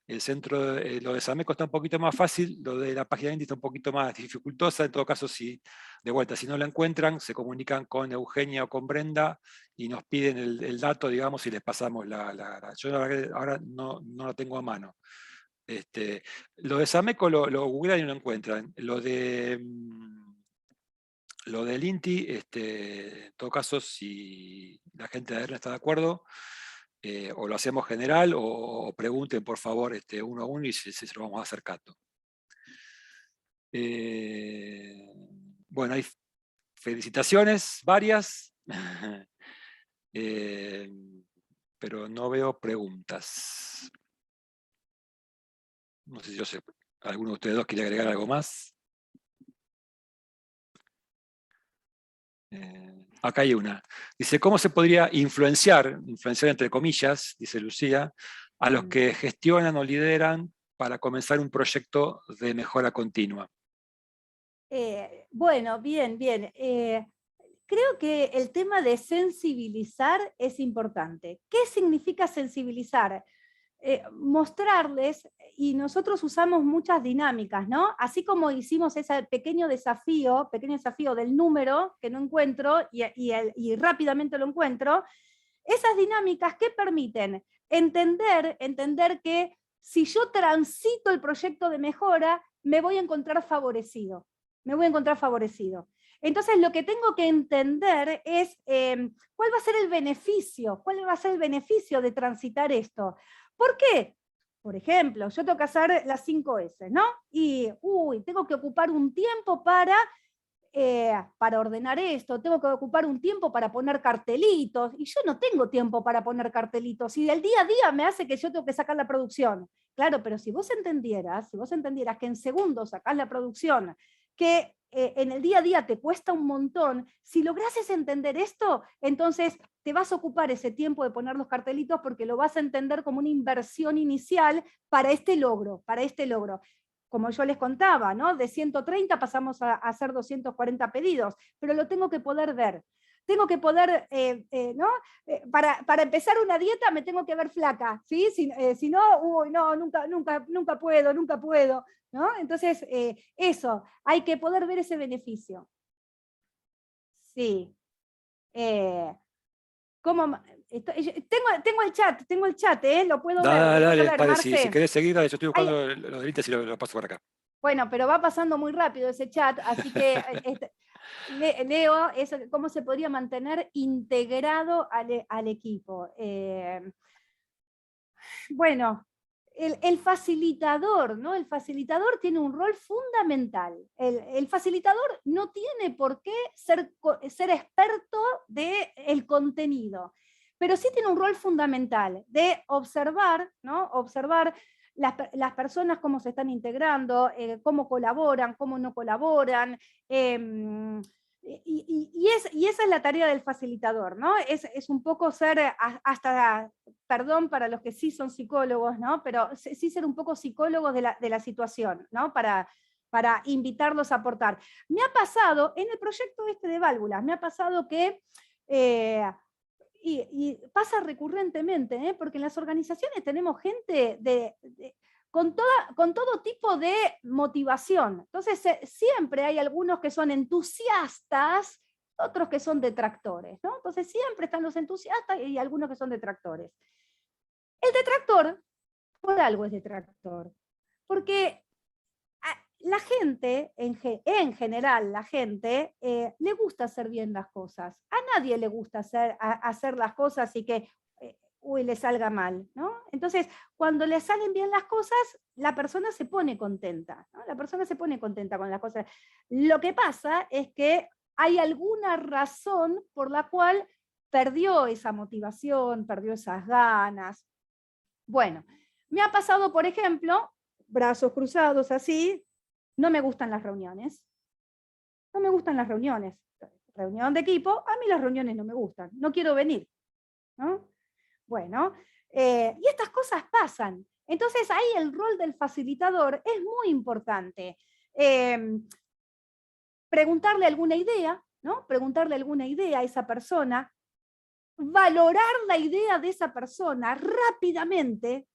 el centro, lo de Sameco está un poquito más fácil, lo de la página de INTI está un poquito más dificultosa. En todo caso, si no la encuentran, se comunican con Eugenia o con Brenda y nos piden el dato, digamos, y les pasamos yo ahora no lo tengo a mano. Lo de Sameco lo googlean y lo encuentran. Lo del INTI, en todo caso, si la gente de AERN está de acuerdo, o lo hacemos general, o pregunten por favor uno a uno y se lo vamos acercando. Bueno, hay felicitaciones, varias, pero no veo preguntas. No sé si alguno de ustedes dos quiere agregar algo más. Acá hay una. Dice, ¿cómo se podría influenciar entre comillas, dice Lucía, a los que gestionan o lideran para comenzar un proyecto de mejora continua? Bueno, bien. creo que el tema de sensibilizar es importante. ¿Qué significa sensibilizar? Mostrarles, y nosotros usamos muchas dinámicas, ¿no? Así como hicimos ese pequeño desafío del número que no encuentro y rápidamente lo encuentro, esas dinámicas que permiten entender que si yo transito el proyecto de mejora, me voy a encontrar favorecido. Entonces lo que tengo que entender es cuál va a ser el beneficio de transitar esto. ¿Por qué? Por ejemplo, yo tengo que hacer las 5 S, ¿no? Y tengo que ocupar un tiempo para ordenar esto, tengo que ocupar un tiempo para poner cartelitos, y yo no tengo tiempo para poner cartelitos, y del día a día me hace que yo tengo que sacar la producción. Claro, pero si vos entendieras que en segundos sacás la producción, que en el día a día te cuesta un montón, si lograses entender esto, entonces te vas a ocupar ese tiempo de poner los cartelitos porque lo vas a entender como una inversión inicial para este logro. Como yo les contaba, ¿no? De 130 pasamos a hacer 240 pedidos, pero lo tengo que poder ver. Tengo que poder, ¿no? Para empezar una dieta me tengo que ver flaca, ¿sí? Si no, no, nunca puedo, ¿no? Entonces, eso, hay que poder ver ese beneficio. Sí. Tengo el chat, lo puedo ver. Dale, si querés seguir, dale, yo estoy buscando los delitos y lo paso por acá. Bueno, pero va pasando muy rápido ese chat, así que leo cómo se podría mantener integrado al equipo. Bueno, el facilitador, ¿no? El facilitador tiene un rol fundamental. El facilitador no tiene por qué ser experto del contenido, pero sí tiene un rol fundamental de observar, ¿no? Observar las personas cómo se están integrando, cómo colaboran, cómo no colaboran, y esa es la tarea del facilitador, ¿no? Es un poco ser hasta, perdón para los que sí son psicólogos, ¿no? Pero sí ser un poco psicólogos de la situación, ¿no? Para invitarlos a aportar. Me ha pasado, en el proyecto de válvulas, me ha pasado que y pasa recurrentemente, porque en las organizaciones tenemos gente con todo tipo de motivación. Entonces siempre hay algunos que son entusiastas, otros que son detractores, ¿no? Entonces siempre están los entusiastas y algunos que son detractores. El detractor, por algo es detractor, porque la gente, en general, la gente le gusta hacer bien las cosas. A nadie le gusta hacer las cosas y que le salga mal, ¿no? Entonces, cuando le salen bien las cosas, la persona se pone contenta, ¿no? La persona se pone contenta con las cosas. Lo que pasa es que hay alguna razón por la cual perdió esa motivación, perdió esas ganas. Bueno, me ha pasado, por ejemplo, brazos cruzados así, no me gustan las reuniones. No me gustan las reuniones. Reunión de equipo, a mí las reuniones no me gustan. No quiero venir, ¿no? Bueno, y estas cosas pasan. Entonces ahí el rol del facilitador es muy importante. Preguntarle alguna idea, ¿no? Preguntarle alguna idea a esa persona, valorar la idea de esa persona rápidamente,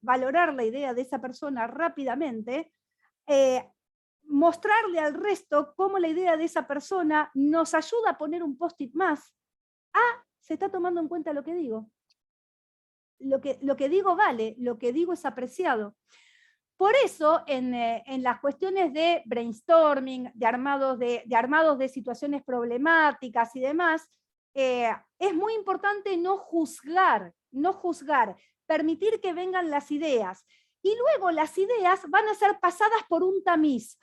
mostrarle al resto cómo la idea de esa persona nos ayuda a poner un post-it más. Se está tomando en cuenta lo que digo. Lo que digo vale, lo que digo es apreciado. Por eso, en las cuestiones de brainstorming, de armados de situaciones problemáticas y demás, es muy importante no juzgar, permitir que vengan las ideas. Y luego las ideas van a ser pasadas por un tamiz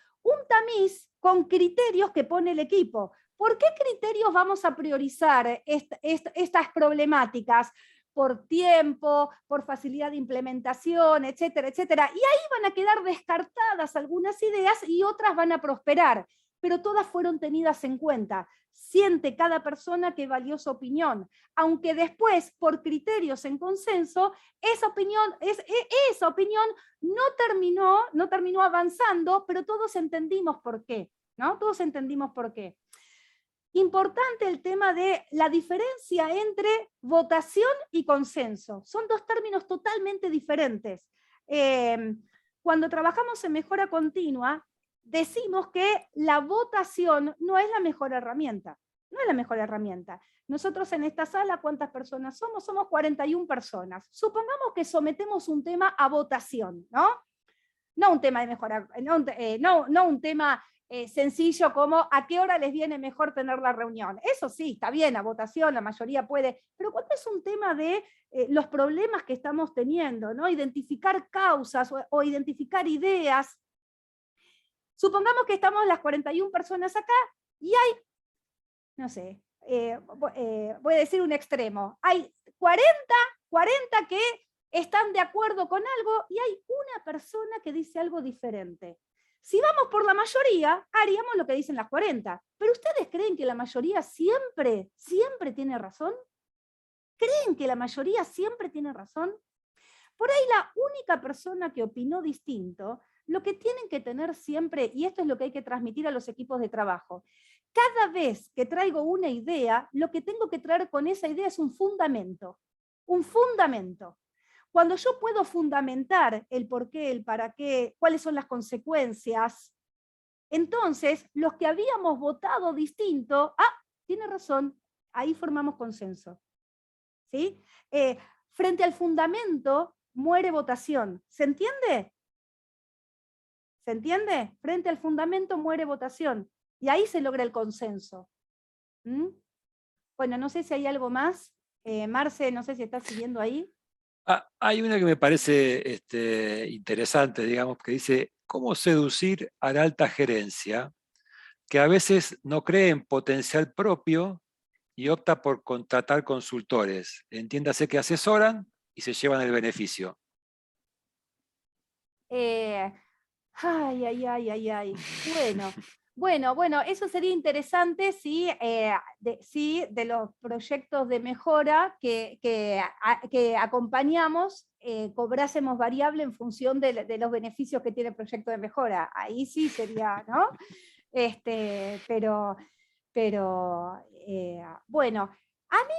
con criterios que pone el equipo. ¿Por qué criterios vamos a priorizar estas problemáticas? Por tiempo, por facilidad de implementación, etcétera, etcétera. Y ahí van a quedar descartadas algunas ideas y otras van a prosperar, pero todas fueron tenidas en cuenta. Siente cada persona que valió su opinión, aunque después, por criterios en consenso, esa opinión no terminó avanzando, pero todos entendimos por qué, ¿no? Todos entendimos por qué. importante el tema de la diferencia entre votación y consenso. Son dos términos totalmente diferentes. Cuando trabajamos en mejora continua, decimos que la votación no es la mejor herramienta. No es la mejor herramienta. Nosotros en esta sala, ¿cuántas personas somos? Somos 41 personas. Supongamos que sometemos un tema a votación, ¿no? No un tema de mejora, no un tema sencillo como a qué hora les viene mejor tener la reunión. Eso sí, está bien, a votación, la mayoría puede, pero cuando es un tema de los problemas que estamos teniendo, ¿no? Identificar causas o identificar ideas. Supongamos que estamos las 41 personas acá y hay, no sé, voy a decir un extremo, hay 40 que están de acuerdo con algo y hay una persona que dice algo diferente. Si vamos por la mayoría, haríamos lo que dicen las 40. ¿Pero ustedes creen que la mayoría siempre tiene razón? ¿Creen que la mayoría siempre tiene razón? Por ahí la única persona que opinó distinto, lo que tienen que tener siempre, y esto es lo que hay que transmitir a los equipos de trabajo, cada vez que traigo una idea, lo que tengo que traer con esa idea es un fundamento. Un fundamento. Cuando yo puedo fundamentar el por qué, el para qué, cuáles son las consecuencias, entonces los que habíamos votado distinto, tiene razón, ahí formamos consenso. ¿Sí? Frente al fundamento muere votación. ¿Se entiende? ¿Se entiende? Frente al fundamento muere votación. Y ahí se logra el consenso. ¿Mm? Bueno, no sé si hay algo más. Marce, no sé si estás siguiendo ahí. Hay una que me parece interesante, digamos, que dice, ¿cómo seducir a la alta gerencia que a veces no cree en potencial propio y opta por contratar consultores? Entiéndase que asesoran y se llevan el beneficio. Bueno, eso sería interesante si de los proyectos de mejora que acompañamos cobrásemos variable en función de los beneficios que tiene el proyecto de mejora. Ahí sí sería, ¿no? Bueno, a mí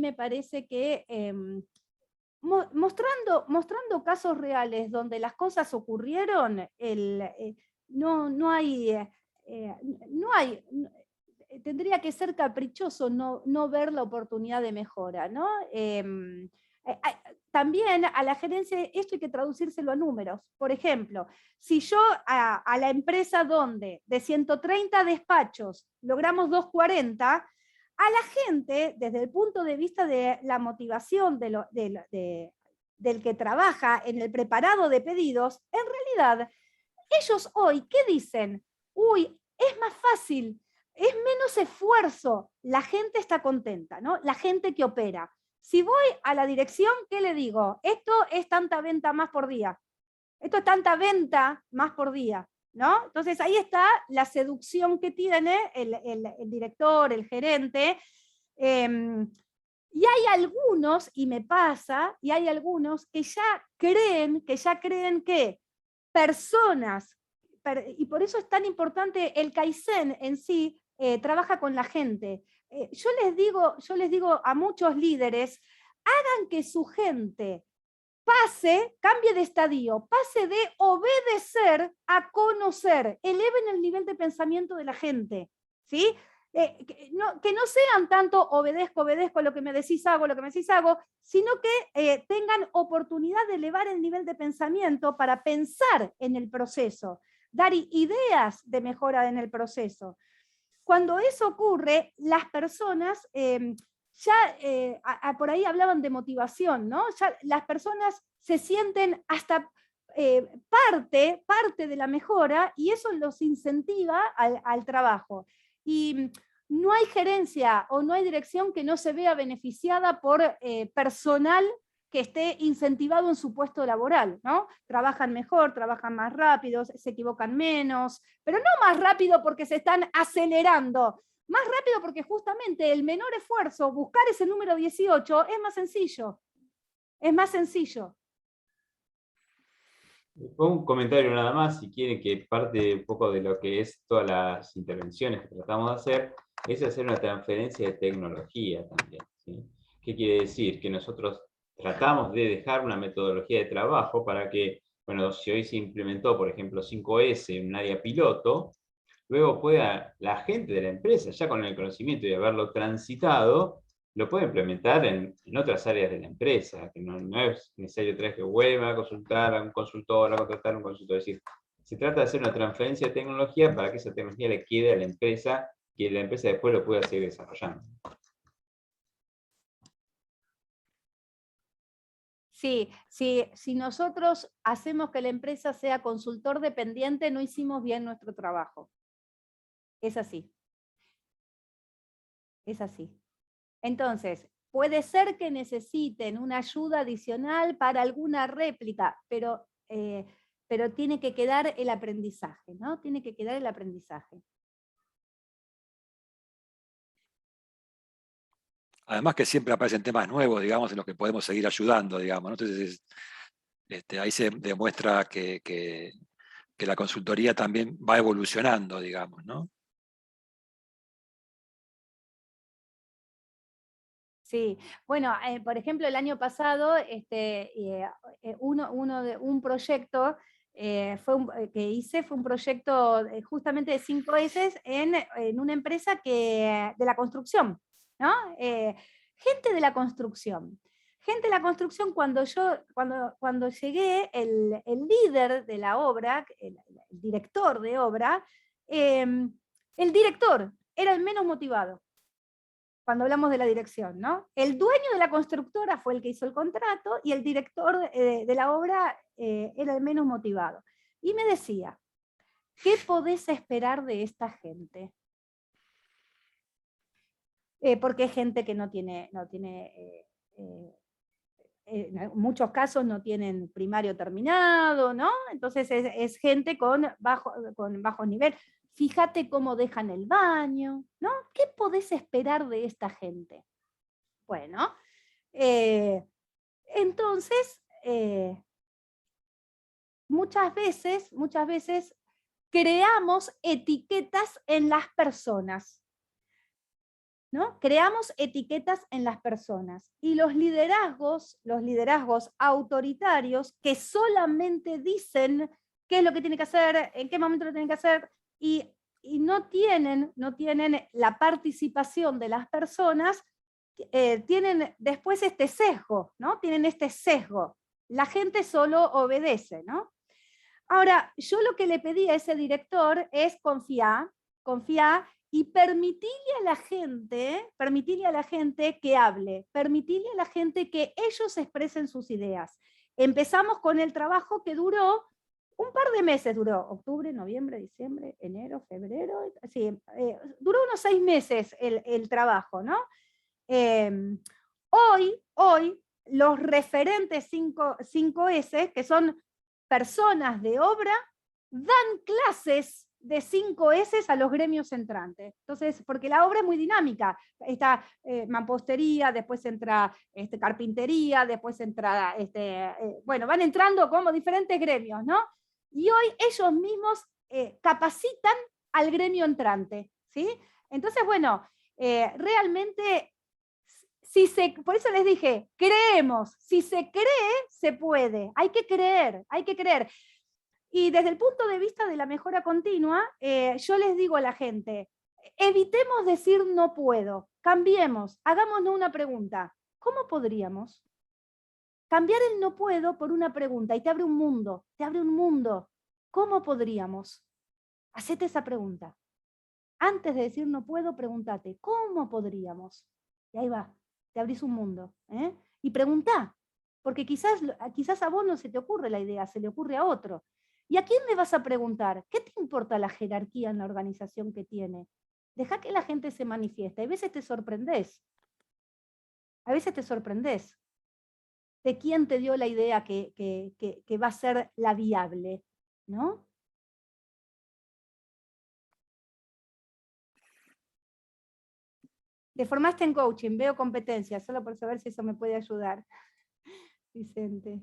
me parece que mostrando casos reales donde las cosas ocurrieron, tendría que ser caprichoso no ver la oportunidad de mejora, ¿no? También a la gerencia esto hay que traducírselo a números. Por ejemplo, si yo a la empresa donde de 130 despachos logramos 240, a la gente, desde el punto de vista de la motivación del que trabaja en el preparado de pedidos, en realidad, ellos hoy, ¿qué dicen? Uy, es más fácil, es menos esfuerzo, la gente está contenta, ¿no? La gente que opera. Si voy a la dirección, ¿qué le digo? Esto es tanta venta más por día. Esto es tanta venta más por día, ¿no? Entonces ahí está la seducción que tiene el director, el gerente. Y hay algunos, y me pasa, y hay algunos que ya creen que personas, y por eso es tan importante el Kaizen en sí, trabaja con la gente. Yo les digo a muchos líderes, hagan que su gente cambie de estadio, pase de obedecer a conocer, eleven el nivel de pensamiento de la gente, ¿sí? Que no sean tanto obedezco, lo que me decís hago, sino que tengan oportunidad de elevar el nivel de pensamiento para pensar en el proceso, dar ideas de mejora en el proceso. Cuando eso ocurre, las personas por ahí hablaban de motivación, ¿no? Ya las personas se sienten hasta parte de la mejora y eso los incentiva al trabajo. Y no hay gerencia o no hay dirección que no se vea beneficiada por personal que esté incentivado en su puesto laboral, ¿no? Trabajan mejor, trabajan más rápido, se equivocan menos, pero no más rápido porque se están acelerando, más rápido porque justamente el menor esfuerzo, buscar ese número 18, es más sencillo. Es más sencillo. Un comentario nada más, si quieren, que parte un poco de lo que es todas las intervenciones que tratamos de hacer, es hacer una transferencia de tecnología también, ¿sí? ¿Qué quiere decir? Que nosotros tratamos de dejar una metodología de trabajo para que, bueno, si hoy se implementó, por ejemplo, 5S en un área piloto, luego pueda la gente de la empresa, ya con el conocimiento y haberlo transitado, lo puede implementar en otras áreas de la empresa, que no es necesario tener que vuelva a consultar a un consultor, a contratar a un consultor. Es decir, se trata de hacer una transferencia de tecnología para que esa tecnología le quede a la empresa, que la empresa después lo pueda seguir desarrollando. Sí, si nosotros hacemos que la empresa sea consultor dependiente, no hicimos bien nuestro trabajo. Es así. Es así. Entonces, puede ser que necesiten una ayuda adicional para alguna réplica, pero tiene que quedar el aprendizaje, ¿no? Tiene que quedar el aprendizaje. Además que siempre aparecen temas nuevos, digamos, en los que podemos seguir ayudando, digamos, ¿no? Entonces, ahí se demuestra que la consultoría también va evolucionando, digamos, ¿no? Sí, bueno, por ejemplo, el año pasado un proyecto que hice fue un proyecto justamente de 5S en una empresa de la construcción, ¿no? Gente de la construcción. Gente de la construcción, cuando llegué, el líder de la obra, el director de obra, el director era el menos motivado cuando hablamos de la dirección, ¿no? El dueño de la constructora fue el que hizo el contrato y el director de la obra era el menos motivado. Y me decía, ¿qué podés esperar de esta gente? Porque es gente que en muchos casos no tienen primario terminado, ¿no? Entonces es gente con bajo nivel. Fíjate cómo dejan el baño, ¿no? ¿Qué podés esperar de esta gente? Bueno, entonces, muchas veces creamos etiquetas en las personas, ¿no? Creamos etiquetas en las personas. Y los liderazgos autoritarios que solamente dicen qué es lo que tiene que hacer, en qué momento lo tienen que hacer, y no tienen la participación de las personas, tienen después este sesgo, ¿no? Tienen este sesgo. La gente solo obedece, ¿no? Ahora, yo lo que le pedí a ese director es confiar y permitirle a la gente que hable, permitirle a la gente que ellos expresen sus ideas. Empezamos con el trabajo que duró un par de meses, duró octubre, noviembre, diciembre, enero, febrero, sí, duró unos 6 meses el trabajo, ¿no? Hoy, los referentes 5S, que son personas de obra, dan clases de 5S a los gremios entrantes. Entonces, porque la obra es muy dinámica. Está mampostería, después entra carpintería, después entra, bueno, van entrando como diferentes gremios, ¿no? Y hoy ellos mismos capacitan al gremio entrante, ¿sí? Entonces, bueno, realmente por eso les dije, creemos, si se cree, se puede, hay que creer, hay que creer. Y desde el punto de vista de la mejora continua, yo les digo a la gente, evitemos decir no puedo, cambiemos, hagámonos una pregunta, ¿cómo podríamos? Cambiar el no puedo por una pregunta y te abre un mundo, ¿cómo podríamos? Hacete esa pregunta. Antes de decir no puedo, pregúntate, ¿cómo podríamos? Y ahí va, te abrís un mundo. Y preguntá, porque quizás a vos no se te ocurre la idea, se le ocurre a otro. ¿Y a quién le vas a preguntar? ¿Qué te importa la jerarquía en la organización que tiene? Deja que la gente se manifieste. A veces te sorprendés. De quién te dio la idea que va a ser la viable, ¿no? Te formaste en coaching, veo competencias, solo por saber si eso me puede ayudar. Vicente.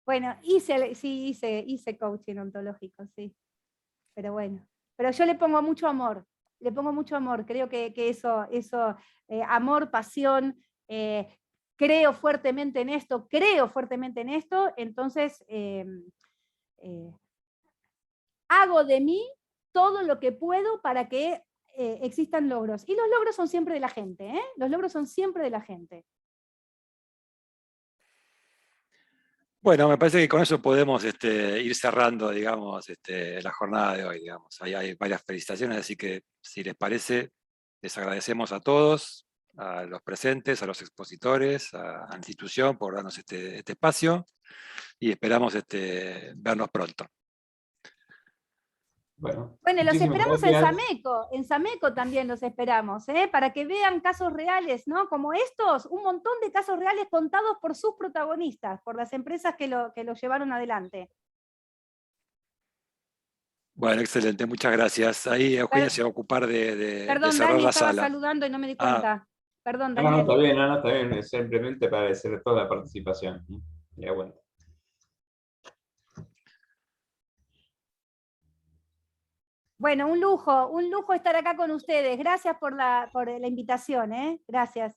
Bueno, hice coaching ontológico, sí. Pero bueno, pero yo le pongo mucho amor, creo que eso amor, pasión, creo fuertemente en esto, entonces hago de mí todo lo que puedo para que existan logros. Y los logros son siempre de la gente, ¿eh? Los logros son siempre de la gente. Bueno, me parece que con eso podemos ir cerrando, digamos, la jornada de hoy, digamos. Ahí hay varias felicitaciones, así que si les parece, les agradecemos a todos, a los presentes, a los expositores, a la institución por darnos este espacio y esperamos vernos pronto. Bueno, Los esperamos gracias. en Sameco también los esperamos, para que vean casos reales, ¿no? Como estos, un montón de casos reales contados por sus protagonistas, por las empresas que lo llevaron adelante. Bueno, excelente, muchas gracias. Ahí Eugenia se va a ocupar de Perdón, cerrar Dani, la estaba sala. saludando y no me di cuenta. Perdón, No, Daniel. está bien, simplemente para agradecer toda la participación. Ya, bueno. Bueno, un lujo estar acá con ustedes. Gracias por la invitación, Gracias.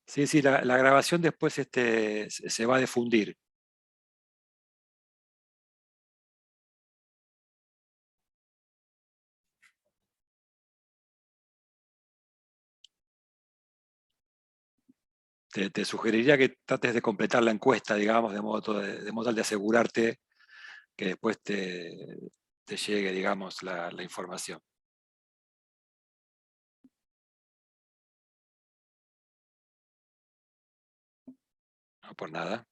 Sí, sí, la grabación después se va a difundir. Te sugeriría que trates de completar la encuesta, digamos, de modo tal de asegurarte que después te llegue, digamos, la información. No por nada.